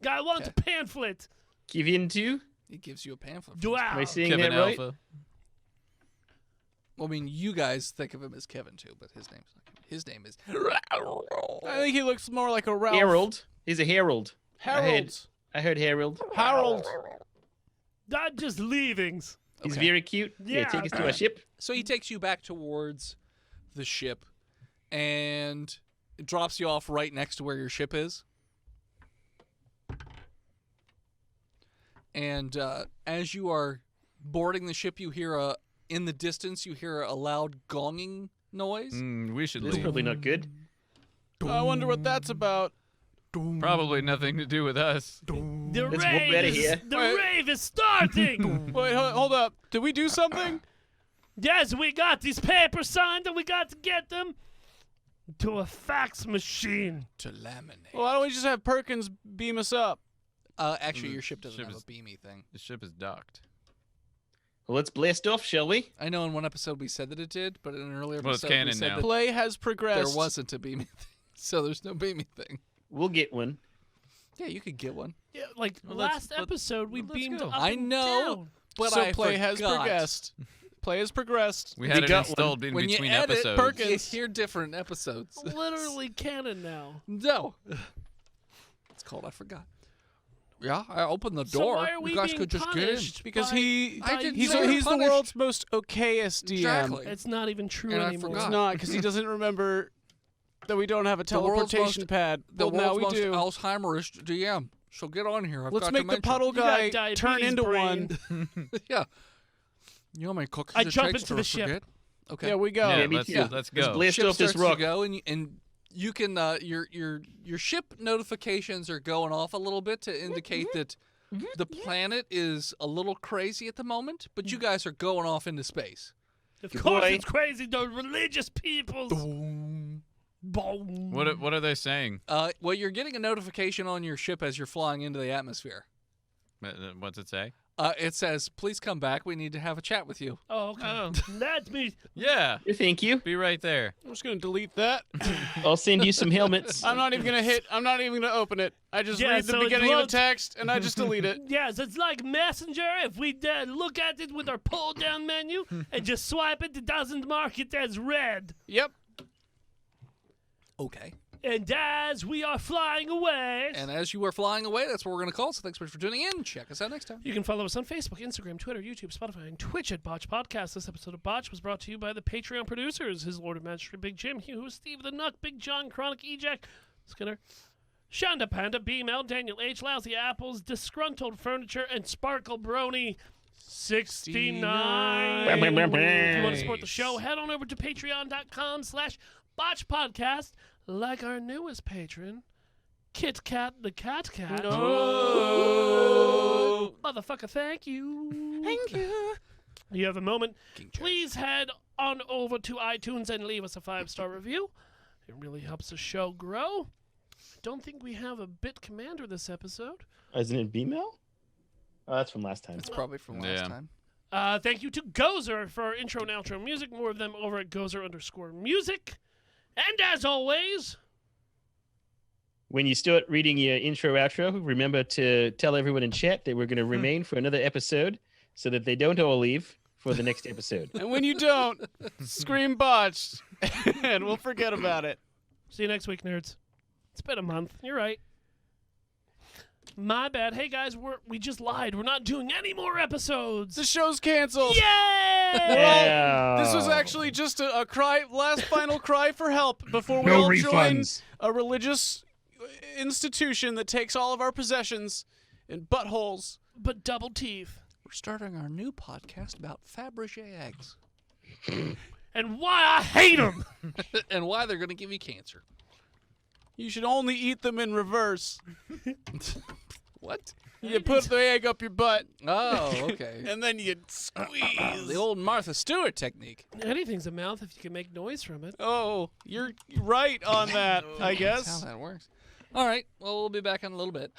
I want a pamphlet.
Kevin too?
He gives you a pamphlet.
Do
Am I
I?
seeing
Kevin
that right?
Alpha.
Well, I mean, you guys think of him as Kevin too, but his name's not Kevin. His name is.
I think he looks more like a Ralph.
Harold. He's a Harold.
Harold.
I heard Harold.
Harold.
Not just leavings.
He's
Okay.
very cute.
Yeah.
Take us to our ship.
So he takes you back towards the ship, and it drops you off right next to where your ship is. And as you are boarding the ship, you hear in the distance you hear a loud gonging noise.
We should
That's
leave.
probably not good.
I wonder what that's about.
Probably nothing to do with us.
The
Let's move out of here.
rave is starting.
Wait, hold up. Did we do something?
Yes, we got these papers signed and we got to get them to a fax machine.
To laminate.
Well, why don't we just have Perkins beam us up?
Actually, your ship doesn't
Ship
have
is-
a beamy thing.
The ship is docked.
Well, let's blast off, shall we?
I know in one episode we said that it did, but in an earlier
Well, it's
episode we
canon
said
now.
that
Play has progressed.
there wasn't a beamy thing. So there's no beamy thing.
We'll get one.
Yeah, you could get one.
Yeah, like
Well, let's-
last episode, we
let's
beamed
go.
up
I
and
know.
down.
But
so
I
play has
forgot.
progressed. Play has progressed.
We had it
got
installed in
When you
between
edit,
episodes.
Perkins.
You hear different episodes.
Literally canon now.
No. It's called I forgot. Yeah, I opened the
So
door.
why are we
you guys
being
could just get in.
punished
Because
by-
he
I didn't
he's
say
he's the
punished.
world's most okayest DM.
Exactly.
It's not even true
And I
anymore.
forgot.
It's not because he doesn't remember that we don't have a
The world's
teleportation
most-
pad.
The
Well, now
world's
we
most
do.
Alzheimer's DM. So get on here. I've
Let's
got
make the
dementia.
puddle
You got
guy
diabetes
turn into
brain.
one.
Yeah. You know how many cookies
I
it
jump
takes
into
to
the ship.
forget? Okay.
Yeah, we go.
Yeah,
me
let's,
too.
let's
Let's
go.
blast
Ship
off this
starts
rock.
to go, and you can your ship notifications are going off a little bit to indicate that the planet is a little crazy at the moment, but you guys are going off into space.
Of
Good
course,
boy.
it's crazy. Those religious peoples. Boom.
What are they saying?
Well, you're getting a notification on your ship as you're flying into the atmosphere.
What's it say?
It says, "Please come back. We need to have a chat with you."
Oh, okay. That's me.
Yeah,
Thank you.
be right there.
I'm just gonna delete that.
I'll send you some helmets.
I'm not even gonna hit. I'm not even gonna open it. I just
Yeah,
read the
so it
beginning of
loads-
the text and I just delete it.
Yes, it's like Messenger. If we look at it with our pull-down menu and just swipe it, it doesn't mark it as red.
Yep.
Okay.
And as we are flying away,
And as you are flying away, that's what we're going to call. So thanks so much for tuning in. Check us out next time.
you can follow us on Facebook, Instagram, Twitter, YouTube, Spotify, and Twitch at Botched Podcast. This episode of Botched was brought to you by the Patreon producers, His Lord of Majesty, Big Jim, Hugh, Steve the Nuck, Big John, Chronic, Ejack, Skinner, Shonda Panda, B-Mel, Daniel H, Lousy Apples, Disgruntled Furniture, and Sparkle Brony 69. If you want to support the show, head on over to patreon.com/botchpodcast, like our newest patron, Kit Kat the Cat Cat.
No.
Motherfucker, thank you. Thank you. You have a moment. Please head on over to iTunes and leave us a 5-star review. It really helps the show grow. I don't think we have a bit commander this episode.
Isn't it B-Mail? Oh, that's from last time.
It's probably from last time.
Thank you to Gozer for our intro and outro music. More of them over at Gozer_music. And as always,
When you start reading your intro outro, remember to tell everyone in chat that we're going to remain for another episode so that they don't all leave for the next episode.
And when you don't, scream botched, and we'll forget about it.
see you next week, nerds. It's been a month. You're right. My bad. Hey, guys, we just lied. We're not doing any more episodes.
The show's canceled.
Yay!
Yeah.
This was actually just a final cry for help before we
No
all join
refunds.
a religious institution that takes all of our possessions in buttholes.
But double teeth.
We're starting our new podcast about Fabergé eggs
And why I hate them.
and why they're going to give you cancer.
You should only eat them in reverse.
What?
You put the egg up your butt,
Oh, okay.
and then you squeeze.
The old Martha Stewart technique.
Anything's a mouth if you can make noise from it.
Oh, you're right on that, I
That's
guess.
how that works. All right. Well, we'll be back in a little bit.